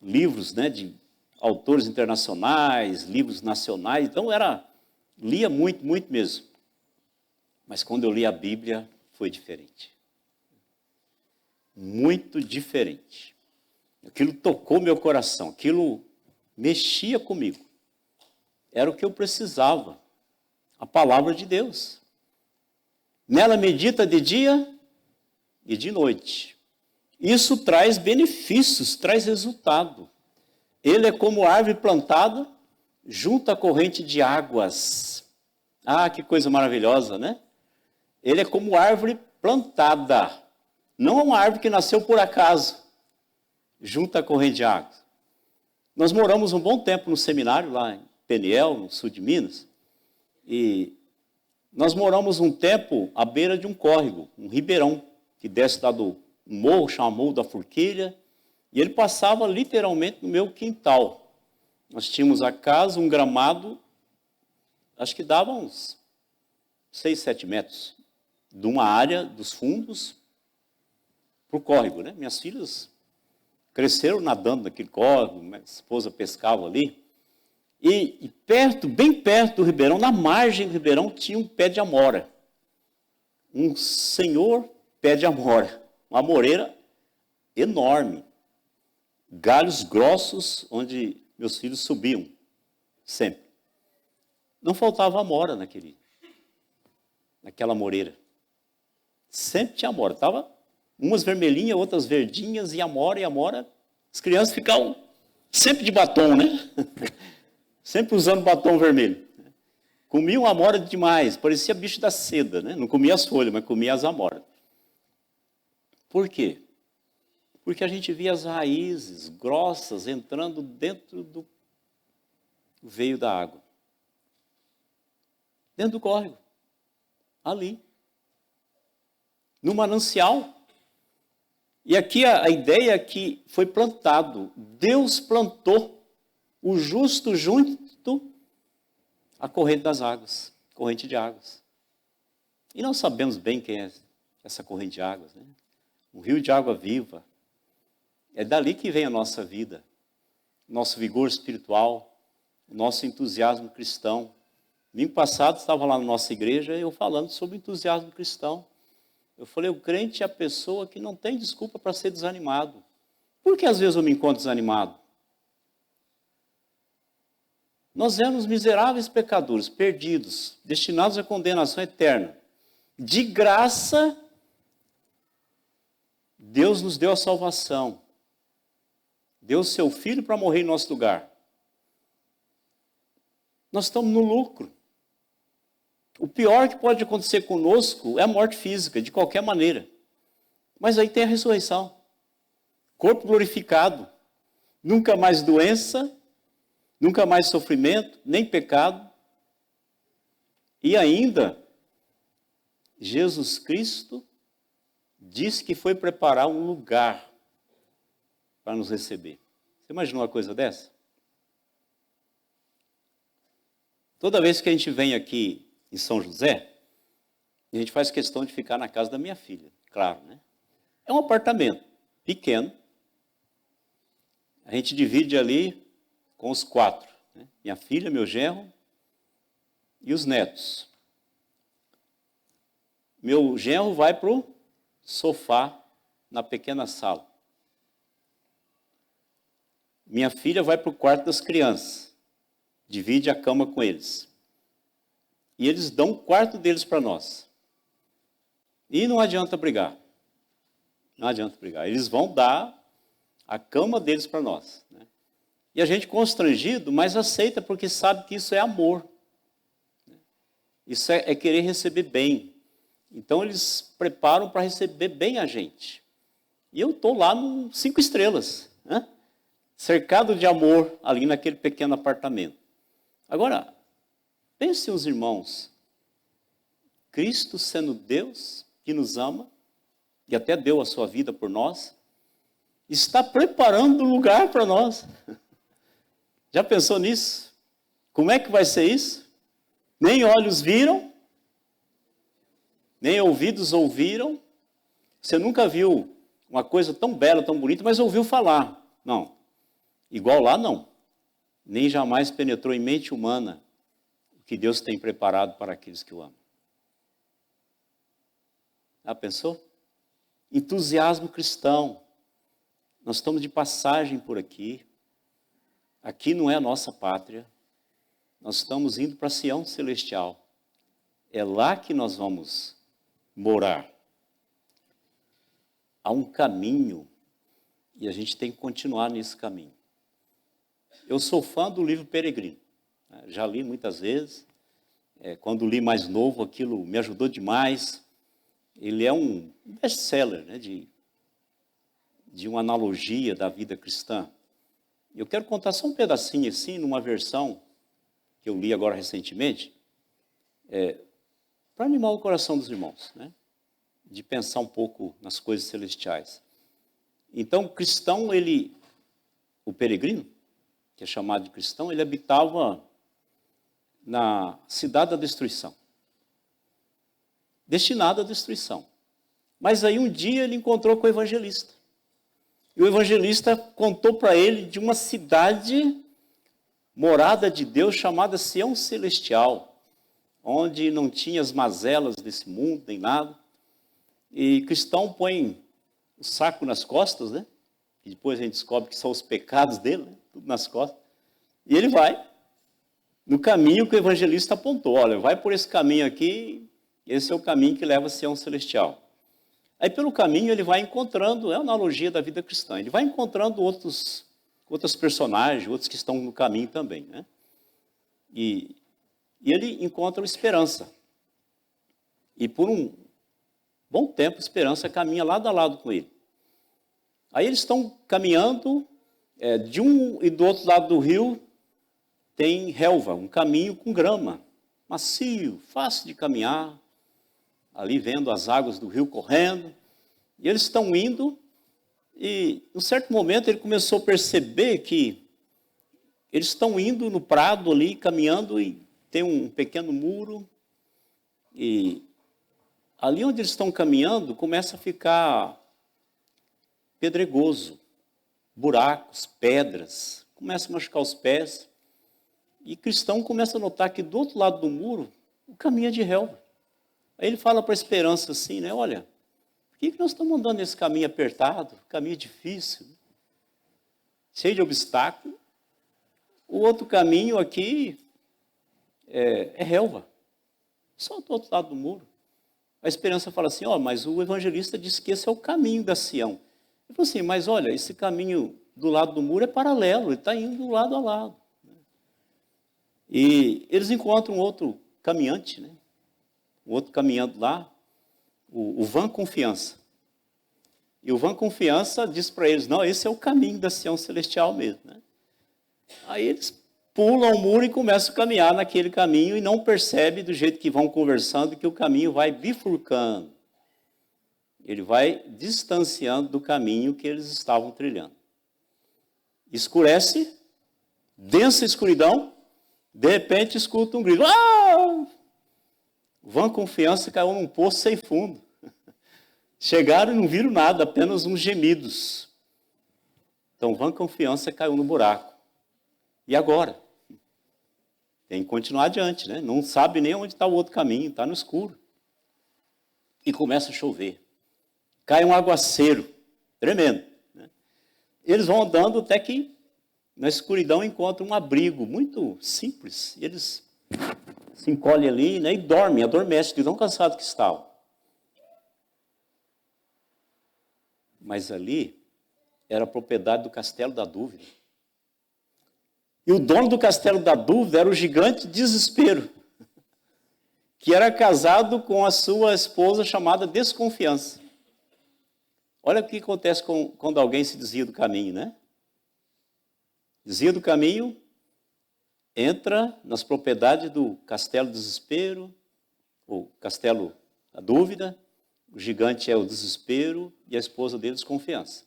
livros, né, de autores internacionais, livros nacionais, então lia muito, muito mesmo. Mas quando eu li a Bíblia, foi diferente. Muito diferente. Aquilo tocou meu coração, aquilo mexia comigo. Era o que eu precisava. A palavra de Deus. Nela medita de dia e de noite. Isso traz benefícios, traz resultado. Ele é como árvore plantada junto à corrente de águas. Ah, que coisa maravilhosa, né? Ele é como árvore plantada. Não é uma árvore que nasceu por acaso, junto à corrente de águas. Nós moramos um bom tempo no seminário, lá em Peniel, no sul de Minas. E nós moramos um tempo à beira de um córrego, um ribeirão, que desce lá do morro, chama Morro da Forquilha, e ele passava literalmente no meu quintal. Nós tínhamos a casa, um gramado, acho que dava uns 6, 7 metros, de uma área dos fundos para o córrego, né? Minhas filhas cresceram nadando naquele córrego, minha esposa pescava ali. E perto, bem perto do ribeirão, na margem do ribeirão, tinha um pé de amora. Um senhor pé de amora. Uma amoreira enorme. Galhos grossos, onde meus filhos subiam, sempre. Não faltava amora naquela amoreira. Sempre tinha amora. Estava umas vermelhinhas, outras verdinhas, e amora. As crianças ficavam sempre de batom, né? Sempre usando batom vermelho. Comiam amora demais, parecia bicho da seda, né? Não comia as folhas, mas comia as amoras. Por quê? Porque a gente via as raízes grossas entrando dentro do veio da água. Dentro do córrego. Ali. No manancial. E aqui a ideia é que foi plantado. Deus plantou o justo junto à corrente das águas, corrente de águas. E nós sabemos bem quem é essa corrente de águas, né? Um rio de água viva. É dali que vem a nossa vida, nosso vigor espiritual, o nosso entusiasmo cristão. Domingo passado estava lá na nossa igreja eu falando sobre entusiasmo cristão. Eu falei, o crente é a pessoa que não tem desculpa para ser desanimado. Por que às vezes eu me encontro desanimado? Nós éramos miseráveis pecadores, perdidos, destinados à condenação eterna. De graça, Deus nos deu a salvação. Deu o seu Filho para morrer em nosso lugar. Nós estamos no lucro. O pior que pode acontecer conosco é a morte física, de qualquer maneira. Mas aí tem a ressurreição. Corpo glorificado. Nunca mais doença, nunca mais sofrimento, nem pecado. E ainda, Jesus Cristo disse que foi preparar um lugar para nos receber. Você imaginou uma coisa dessa? Toda vez que a gente vem aqui em São José, a gente faz questão de ficar na casa da minha filha, claro, né? É um apartamento pequeno. A gente divide ali com os 4, né? Minha filha, meu genro e os netos. Meu genro vai para o sofá na pequena sala. Minha filha vai para o quarto das crianças. Divide a cama com eles. E eles dão o quarto deles para nós. E não adianta brigar. Não adianta brigar. Eles vão dar a cama deles para nós, né? E a gente constrangido, mas aceita porque sabe que isso é amor. Isso é querer receber bem. Então eles preparam para receber bem a gente. E eu estou lá no 5 estrelas, né? Cercado de amor ali naquele pequeno apartamento. Agora, pense os irmãos, Cristo sendo Deus que nos ama, e até deu a sua vida por nós, está preparando um lugar para nós. Já pensou nisso? Como é que vai ser isso? Nem olhos viram, nem ouvidos ouviram. Você nunca viu uma coisa tão bela, tão bonita, mas ouviu falar. Não. Igual lá, não. Nem jamais penetrou em mente humana o que Deus tem preparado para aqueles que o amam. Já pensou? Entusiasmo cristão. Nós estamos de passagem por aqui. Aqui não é a nossa pátria. Nós estamos indo para Sião Celestial. É lá que nós vamos morar. Há um caminho e a gente tem que continuar nesse caminho. Eu sou fã do livro Peregrino. Já li muitas vezes. Quando li mais novo, aquilo me ajudou demais. Ele é um best-seller, né, de uma analogia da vida cristã. Eu quero contar só um pedacinho assim, numa versão que eu li agora recentemente, para animar o coração dos irmãos, né, de pensar um pouco nas coisas celestiais. Então, o cristão, o peregrino, que é chamado de cristão, ele habitava na cidade da destruição. Destinado à destruição. Mas aí um dia ele encontrou com o evangelista. E o evangelista contou para ele de uma cidade, morada de Deus, chamada Sião Celestial, onde não tinha as mazelas desse mundo, nem nada. E cristão põe o saco nas costas, né? E depois a gente descobre que são os pecados dele, né? Tudo nas costas. E ele vai no caminho que o evangelista apontou. Olha, vai por esse caminho aqui, esse é o caminho que leva a Sião Celestial. Aí pelo caminho ele vai encontrando, é a analogia da vida cristã, ele vai encontrando outros personagens, outros que estão no caminho também, né? E ele encontra Esperança. E por um bom tempo, Esperança caminha lado a lado com ele. Aí eles estão caminhando, de um e do outro lado do rio tem relva, um caminho com grama, macio, fácil de caminhar, ali vendo as águas do rio correndo. E eles estão indo, e em um certo momento ele começou a perceber que eles estão indo no prado ali, caminhando, e tem um pequeno muro, e ali onde eles estão caminhando, começa a ficar pedregoso, buracos, pedras, começa a machucar os pés, e cristão começa a notar que do outro lado do muro, o caminho é de relva. Aí ele fala para a Esperança assim, né, olha, por que nós estamos andando nesse caminho apertado, caminho difícil, cheio de obstáculos? O outro caminho aqui é relva, só do outro lado do muro. A Esperança fala assim, mas o evangelista disse que esse é o caminho da Sião. Ele falou assim, mas olha, esse caminho do lado do muro é paralelo, ele está indo lado a lado. E eles encontram um outro caminhante, né? O outro caminhando lá, o Vã Confiança. E o Vã Confiança diz para eles, não, esse é o caminho da Sião Celestial mesmo, né? Aí eles pulam o muro e começam a caminhar naquele caminho e não percebem, do jeito que vão conversando, que o caminho vai bifurcando. Ele vai distanciando do caminho que eles estavam trilhando. Escurece, densa escuridão, de repente escuta um grito. Ah! Vã Confiança caiu num poço sem fundo. Chegaram e não viram nada, apenas uns gemidos. Então, Vã Confiança caiu no buraco. E agora? Tem que continuar adiante, né? Não sabe nem onde está o outro caminho, está no escuro. E começa a chover. Cai um aguaceiro, tremendo, né? Eles vão andando até que, na escuridão, encontram um abrigo muito simples. Eles se encolhem ali, né, e dormem, adormecem, de tão cansados que estavam. Mas ali era a propriedade do Castelo da Dúvida. E o dono do Castelo da Dúvida era o gigante Desespero, que era casado com a sua esposa chamada Desconfiança. Olha o que acontece quando alguém se desvia do caminho, né? Desvia do caminho, entra nas propriedades do Castelo do Desespero, ou Castelo da Dúvida, o gigante é o Desespero e a esposa dele, Desconfiança.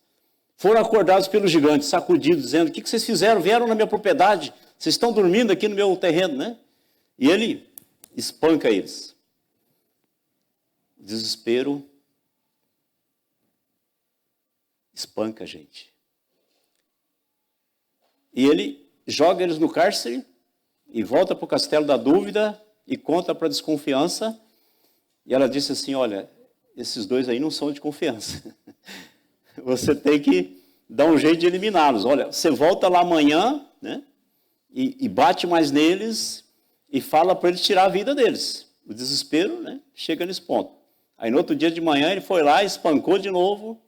Foram acordados pelo gigante, sacudidos, dizendo, o que vocês fizeram? Vieram na minha propriedade, vocês estão dormindo aqui no meu terreno, né? E ele espanca eles. Desespero espanca a gente. E ele joga eles no cárcere e volta para o castelo da dúvida e conta para a desconfiança. E ela disse assim, olha, esses dois aí não são de confiança. Você tem que dar um jeito de eliminá-los. Olha, você volta lá amanhã, né? E bate mais neles e fala para eles tirar a vida deles. O desespero, né, chega nesse ponto. Aí no outro dia de manhã ele foi lá, espancou de novo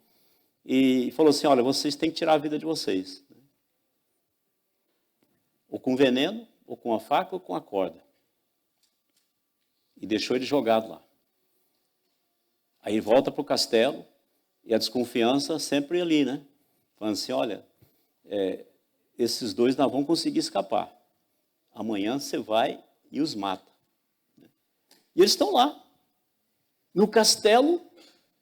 e falou assim, olha, vocês têm que tirar a vida de vocês. Ou com veneno, ou com a faca, ou com a corda. E deixou ele jogado lá. Aí volta para o castelo e a desconfiança sempre ali, né? Falando assim, olha, esses dois não vão conseguir escapar. Amanhã você vai e os mata. E eles estão lá, no castelo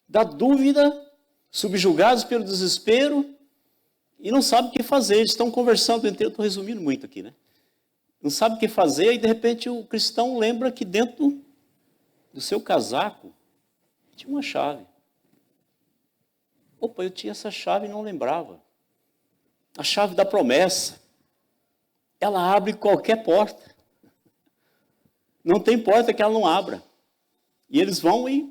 da dúvida, subjugados pelo desespero, e não sabem o que fazer. Eles estão conversando entre... Eu estou resumindo muito aqui, né? Não sabe o que fazer, e de repente o cristão lembra que dentro do seu casaco tinha uma chave. Opa, eu tinha essa chave e não lembrava. A chave da promessa. Ela abre qualquer porta. Não tem porta que ela não abra. E eles vão e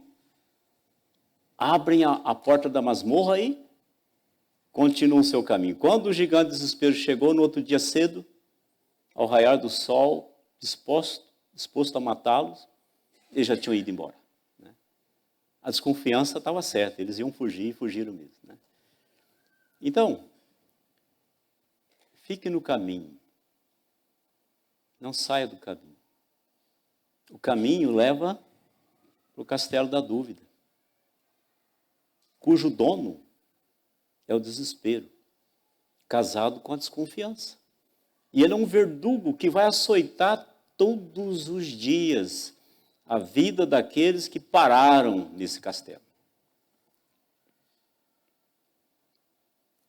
abrem a porta da masmorra e continuam o seu caminho. Quando o gigante desespero chegou, no outro dia cedo, ao raiar do sol, disposto a matá-los, eles já tinham ido embora. Né? A desconfiança estava certa, eles iam fugir e fugiram mesmo. Né? Então, fique no caminho. Não saia do caminho. O caminho leva para o castelo da dúvida, cujo dono é o desespero, casado com a desconfiança. E ele é um verdugo que vai açoitar todos os dias a vida daqueles que pararam nesse castelo.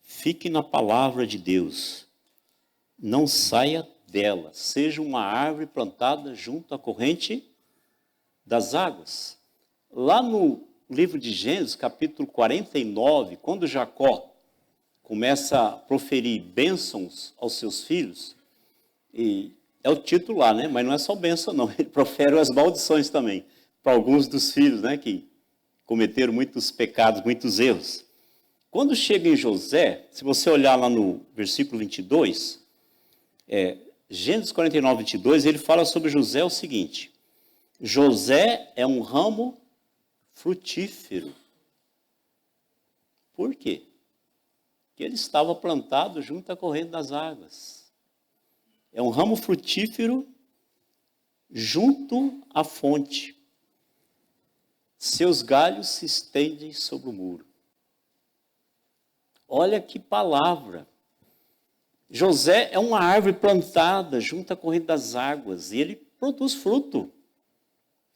Fique na palavra de Deus, não saia dela, seja uma árvore plantada junto à corrente das águas. Lá no livro de Gênesis, capítulo 49, quando Jacó começa a proferir bênçãos aos seus filhos, e é o título lá, né? Mas não é só bênção, não. Ele profere as maldições também, para alguns dos filhos, né? Que cometeram muitos pecados, muitos erros. Quando chega em José, se você olhar lá no versículo 22, Gênesis 49, 22, ele fala sobre José o seguinte: José é um ramo frutífero. Por quê? Porque ele estava plantado junto à corrente das águas. É um ramo frutífero junto à fonte. Seus galhos se estendem sobre o muro. Olha que palavra! José é uma árvore plantada junto à corrente das águas e ele produz fruto,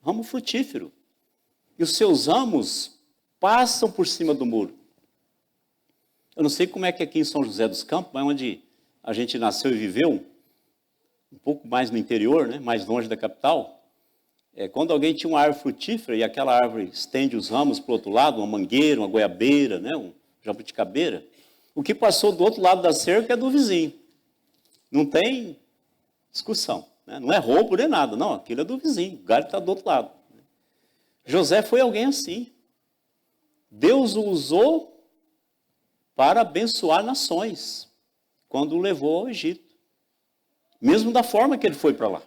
ramo frutífero. E os seus ramos passam por cima do muro. Eu não sei como é que é aqui em São José dos Campos, mas onde a gente nasceu e viveu, um pouco mais no interior, né, mais longe da capital, quando alguém tinha uma árvore frutífera e aquela árvore estende os ramos para o outro lado, uma mangueira, uma goiabeira, né, um jabuticabeira, o que passou do outro lado da cerca é do vizinho. Não tem discussão. Né? Não é roubo nem nada. Não, aquilo é do vizinho. O galho está do outro lado. José foi alguém assim. Deus o usou para abençoar nações quando o levou ao Egito. Mesmo da forma que ele foi para lá.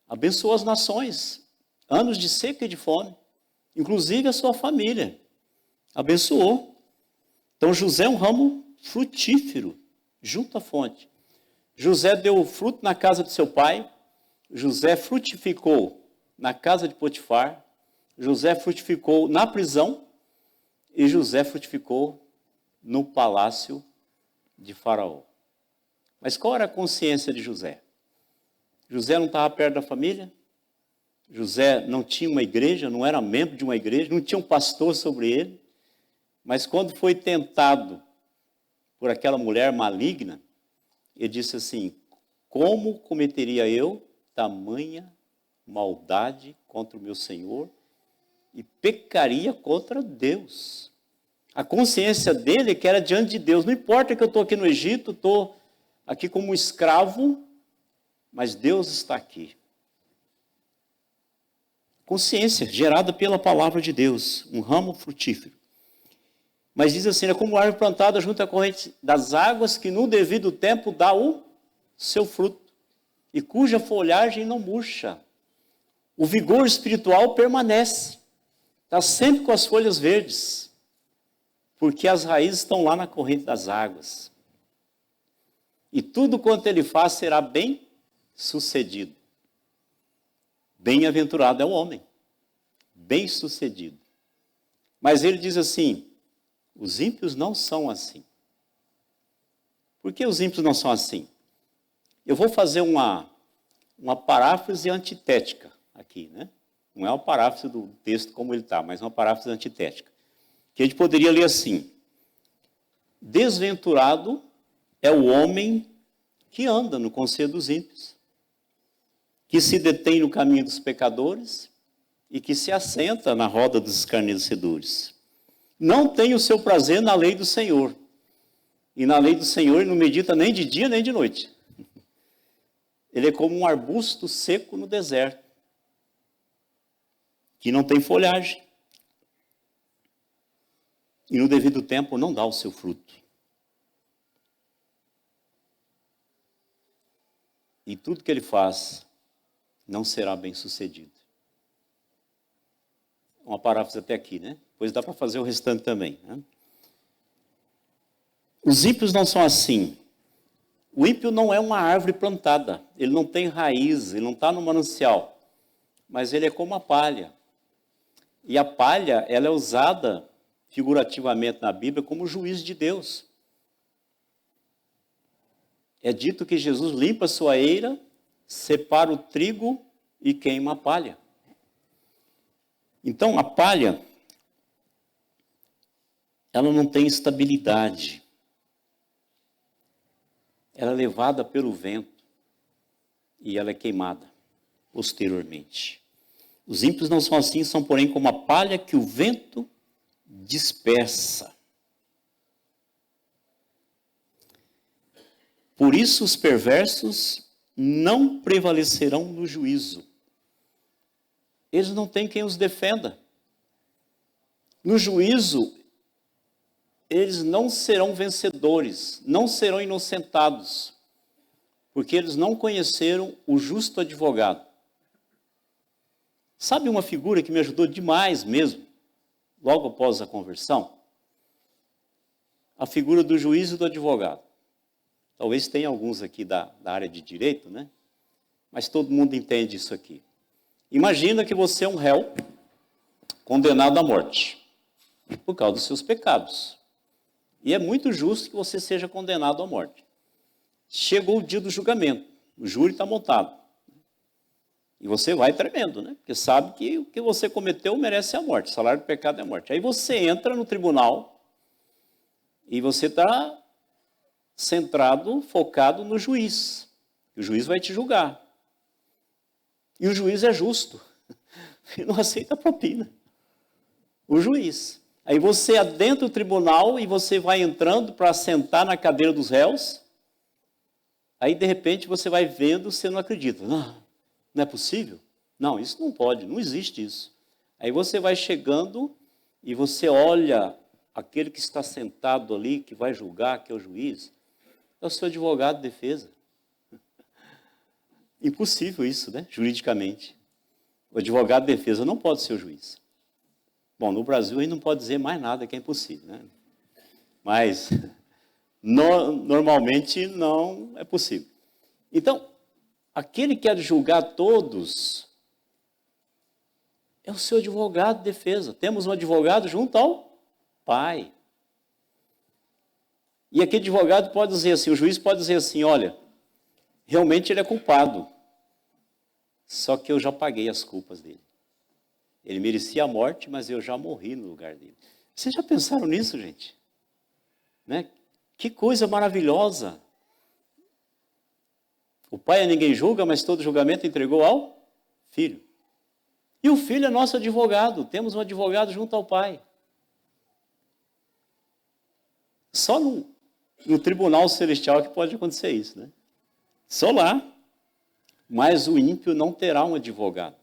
Abençoou as nações. Anos de seca e de fome. Inclusive a sua família. Abençoou. Então, José é um ramo frutífero, junto à fonte. José deu fruto na casa de seu pai. José frutificou na casa de Potifar. José frutificou na prisão. E José frutificou no palácio de Faraó. Mas qual era a consciência de José? José não estava perto da família. José não tinha uma igreja, não era membro de uma igreja, não tinha um pastor sobre ele. Mas quando foi tentado por aquela mulher maligna, ele disse assim: como cometeria eu tamanha maldade contra o meu Senhor e pecaria contra Deus? A consciência dele é que era diante de Deus. Não importa que eu estou aqui no Egito, estou aqui como um escravo, mas Deus está aqui. Consciência gerada pela palavra de Deus, um ramo frutífero. Mas diz assim, é como árvore plantada junto à corrente das águas, que no devido tempo dá o seu fruto, e cuja folhagem não murcha. O vigor espiritual permanece, está sempre com as folhas verdes, porque as raízes estão lá na corrente das águas. E tudo quanto ele faz será bem sucedido. Bem-aventurado é o homem, bem-sucedido. Mas ele diz assim, os ímpios não são assim. Por que os ímpios não são assim? Eu vou fazer uma paráfrase antitética aqui, né? Não é uma paráfrase do texto como ele está, mas uma paráfrase antitética. Que a gente poderia ler assim, desventurado é o homem que anda no conselho dos ímpios, que se detém no caminho dos pecadores e que se assenta na roda dos escarnecedores. Não tem o seu prazer na lei do Senhor, e na lei do Senhor ele não medita nem de dia nem de noite. Ele é como um arbusto seco no deserto, que não tem folhagem, e no devido tempo não dá o seu fruto. E tudo que ele faz não será bem sucedido. Uma paráfrase até aqui, né? Depois dá para fazer o restante também, né? Os ímpios não são assim. O ímpio não é uma árvore plantada, ele não tem raiz, ele não está no manancial, mas ele é como a palha. E a palha, ela é usada figurativamente na Bíblia como juiz de Deus. É dito que Jesus limpa a sua eira, separa o trigo e queima a palha. Então, a palha, ela não tem estabilidade. Ela é levada pelo vento e ela é queimada posteriormente. Os ímpios não são assim, são porém como a palha que o vento dispersa. Por isso os perversos não prevalecerão no juízo. Eles não têm quem os defenda. No juízo, eles não serão vencedores, não serão inocentados, porque eles não conheceram o justo advogado. Sabe uma figura que me ajudou demais mesmo, logo após a conversão? A figura do juiz e do advogado. Talvez tenha alguns aqui da área de direito, né? Mas todo mundo entende isso aqui. Imagina que você é um réu condenado à morte por causa dos seus pecados. E é muito justo que você seja condenado à morte. Chegou o dia do julgamento, o júri está montado. E você vai tremendo, né? Porque sabe que o que você cometeu merece a morte, o salário do pecado é a morte. Aí você entra no tribunal e você está centrado, focado no juiz. O juiz vai te julgar. E o juiz é justo. Ele não aceita propina. O juiz. Aí você adentra o tribunal e você vai entrando para sentar na cadeira dos réus. Aí, de repente, você vai vendo, você não acredita. Não é possível? Não, isso não pode, não existe isso. Aí você vai chegando e você olha aquele que está sentado ali, que vai julgar, que é o juiz, é o seu advogado de defesa. Impossível isso, né? Juridicamente. O advogado de defesa não pode ser o juiz. Bom, no Brasil a gente não pode dizer mais nada que é impossível, né? Mas normalmente não é possível. Então, aquele que há de julgar todos é o seu advogado de defesa. Temos um advogado junto ao Pai. E aquele advogado pode dizer assim, o juiz pode dizer assim, olha, realmente ele é culpado, só que eu já paguei as culpas dele. Ele merecia a morte, mas eu já morri no lugar dele. Vocês já pensaram nisso, gente? Né? Que coisa maravilhosa. O Pai a ninguém julga, mas todo julgamento entregou ao Filho. E o Filho é nosso advogado. Temos um advogado junto ao Pai. Só no tribunal celestial que pode acontecer isso, né? Só lá. Mas o ímpio não terá um advogado.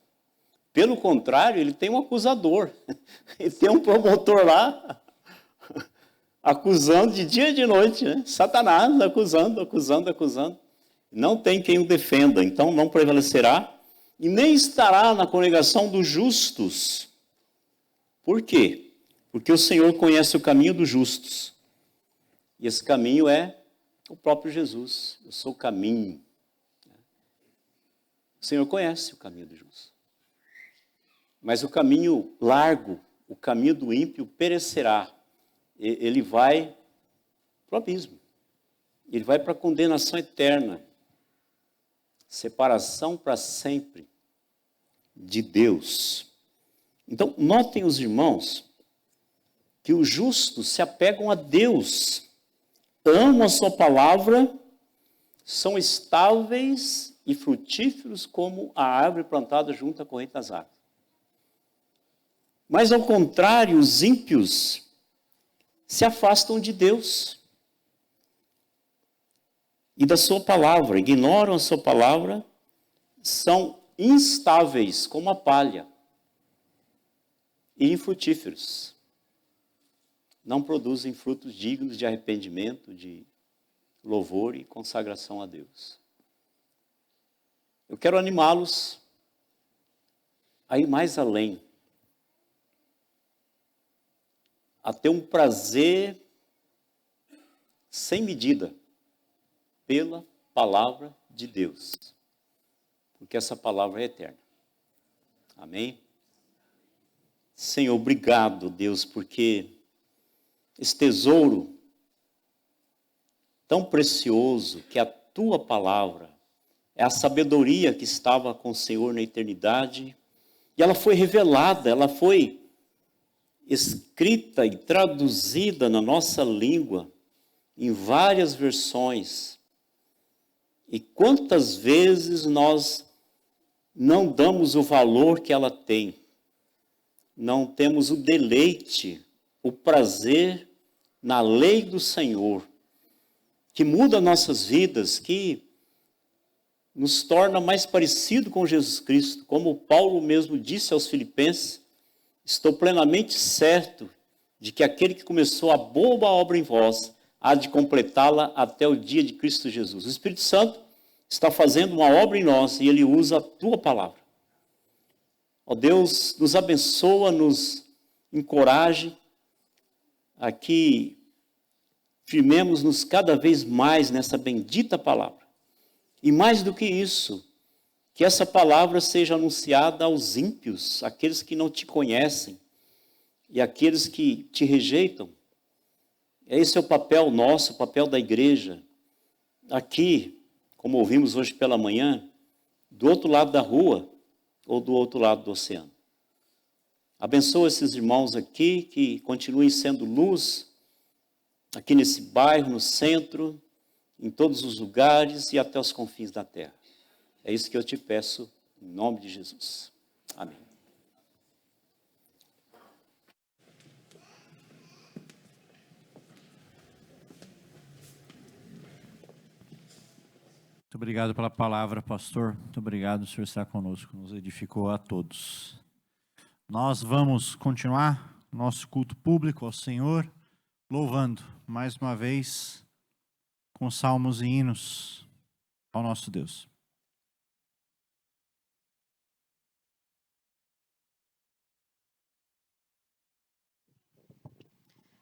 Pelo contrário, ele tem um acusador. Ele tem um promotor lá, acusando de dia e de noite, né? Satanás acusando. Não tem quem o defenda, então não prevalecerá e nem estará na congregação dos justos. Por quê? Porque o Senhor conhece o caminho dos justos. E esse caminho é o próprio Jesus. Eu sou o caminho. O Senhor conhece o caminho do justo. Mas o caminho largo, o caminho do ímpio perecerá. Ele vai para o abismo. Ele vai para a condenação eterna. Separação para sempre de Deus. Então, notem os irmãos que os justos se apegam a Deus, amam a sua palavra, são estáveis e frutíferos como a árvore plantada junto à corrente das águas. Mas, ao contrário, os ímpios se afastam de Deus e da sua palavra, ignoram a sua palavra, são instáveis como a palha e infrutíferos. Não produzem frutos dignos de arrependimento, de louvor e consagração a Deus. Eu quero animá-los a ir mais além, a ter um prazer sem medida pela palavra de Deus, porque essa palavra é eterna. Amém? Senhor, obrigado, Deus, porque esse tesouro tão precioso que é a tua palavra, é a sabedoria que estava com o Senhor na eternidade, e ela foi revelada, ela foi escrita e traduzida na nossa língua, em várias versões. E quantas vezes nós não damos o valor que ela tem, não temos o deleite, o prazer na lei do Senhor, que muda nossas vidas, que nos torna mais parecido com Jesus Cristo. Como Paulo mesmo disse aos Filipenses, estou plenamente certo de que aquele que começou a boa obra em vós há de completá-la até o dia de Cristo Jesus. O Espírito Santo está fazendo uma obra em nós e ele usa a tua palavra. Ó Deus, nos abençoa, nos encoraje a que firmemos-nos cada vez mais nessa bendita palavra. E mais do que isso, que essa palavra seja anunciada aos ímpios, aqueles que não te conhecem e aqueles que te rejeitam. Esse é o papel nosso, o papel da igreja. Aqui, como ouvimos hoje pela manhã, do outro lado da rua ou do outro lado do oceano. Abençoa esses irmãos aqui, que continuem sendo luz, aqui nesse bairro, no centro, em todos os lugares e até os confins da terra. É isso que eu te peço, em nome de Jesus. Amém. Muito obrigado pela palavra, pastor. Muito obrigado, o senhor está conosco, nos edificou a todos. Nós vamos continuar nosso culto público ao Senhor, louvando mais uma vez com salmos e hinos ao nosso Deus.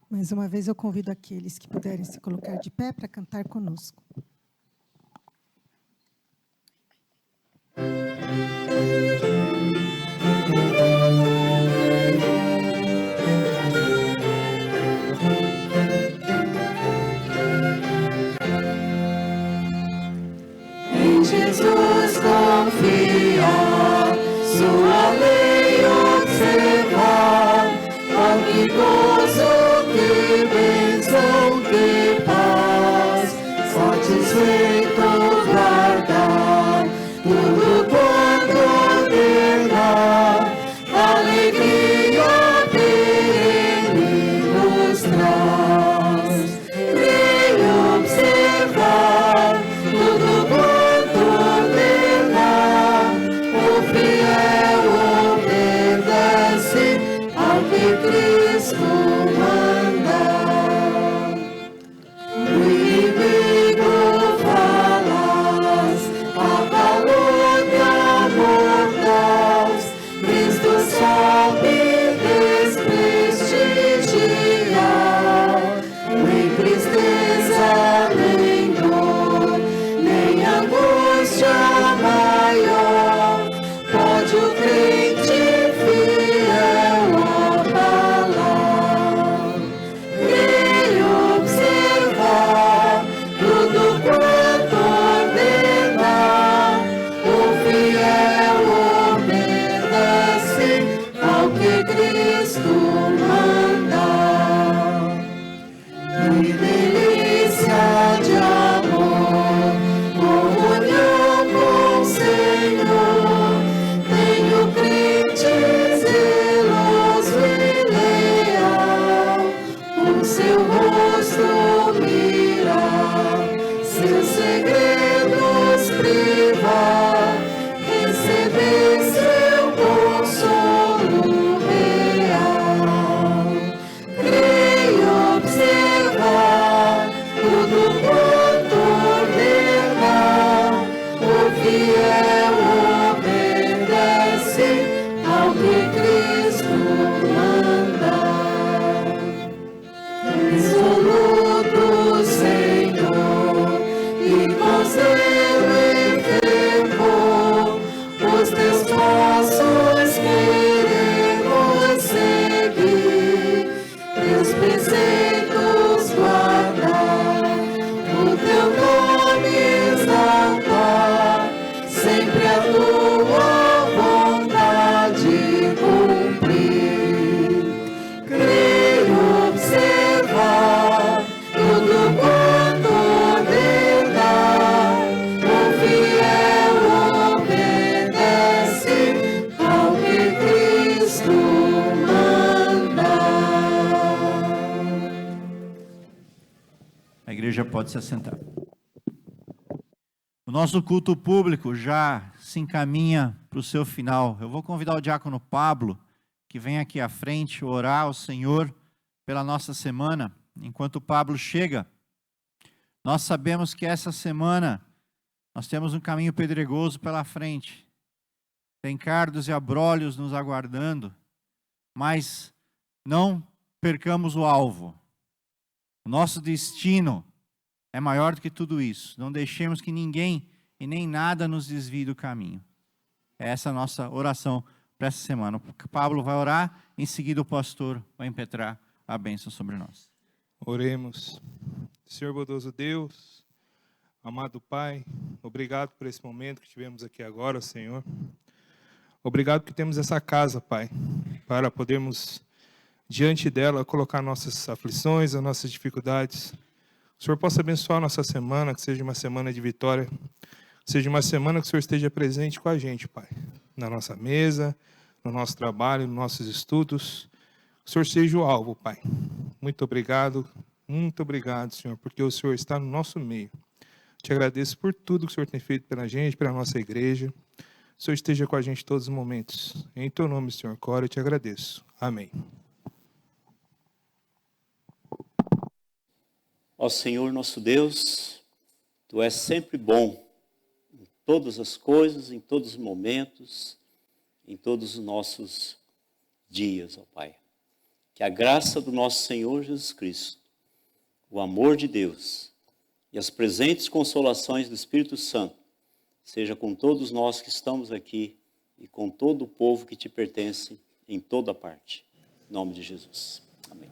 Mais uma vez eu convido aqueles que puderem se colocar de pé para cantar conosco. Em Jesus confiar, sua lei observar, com que gozo, que bênção, que paz, satisfeito guardar tudo quanto ordenar, alegria perene nos traz. Creio igreja pode se assentar. O nosso culto público já se encaminha para o seu final. Eu vou convidar o diácono Pablo, que vem aqui à frente, orar ao Senhor pela nossa semana. Enquanto o Pablo chega, nós sabemos que essa semana nós temos um caminho pedregoso pela frente. Tem cardos e abrolhos nos aguardando, mas não percamos o alvo. O nosso destino é maior do que tudo isso. Não deixemos que ninguém e nem nada nos desvie do caminho. É essa a nossa oração para essa semana. O Pablo vai orar, em seguida o pastor vai impetrar a bênção sobre nós. Oremos. Senhor bondoso Deus, amado Pai, obrigado por esse momento que tivemos aqui agora, Senhor. Obrigado que temos essa casa, Pai, para podermos, diante dela, colocar nossas aflições, as nossas dificuldades. O Senhor possa abençoar a nossa semana, que seja uma semana de vitória, que seja uma semana que o Senhor esteja presente com a gente, Pai, na nossa mesa, no nosso trabalho, nos nossos estudos. Que o Senhor seja o alvo, Pai. Muito obrigado, Senhor, porque o Senhor está no nosso meio. Te agradeço por tudo que o Senhor tem feito pela gente, pela nossa igreja. O Senhor esteja com a gente todos os momentos. Em teu nome, Senhor, oro e te agradeço. Amém. Ó Senhor nosso Deus, Tu és sempre bom em todas as coisas, em todos os momentos, em todos os nossos dias, ó Pai. Que a graça do nosso Senhor Jesus Cristo, o amor de Deus e as presentes consolações do Espírito Santo seja com todos nós que estamos aqui e com todo o povo que te pertence em toda parte. Em nome de Jesus. Amém.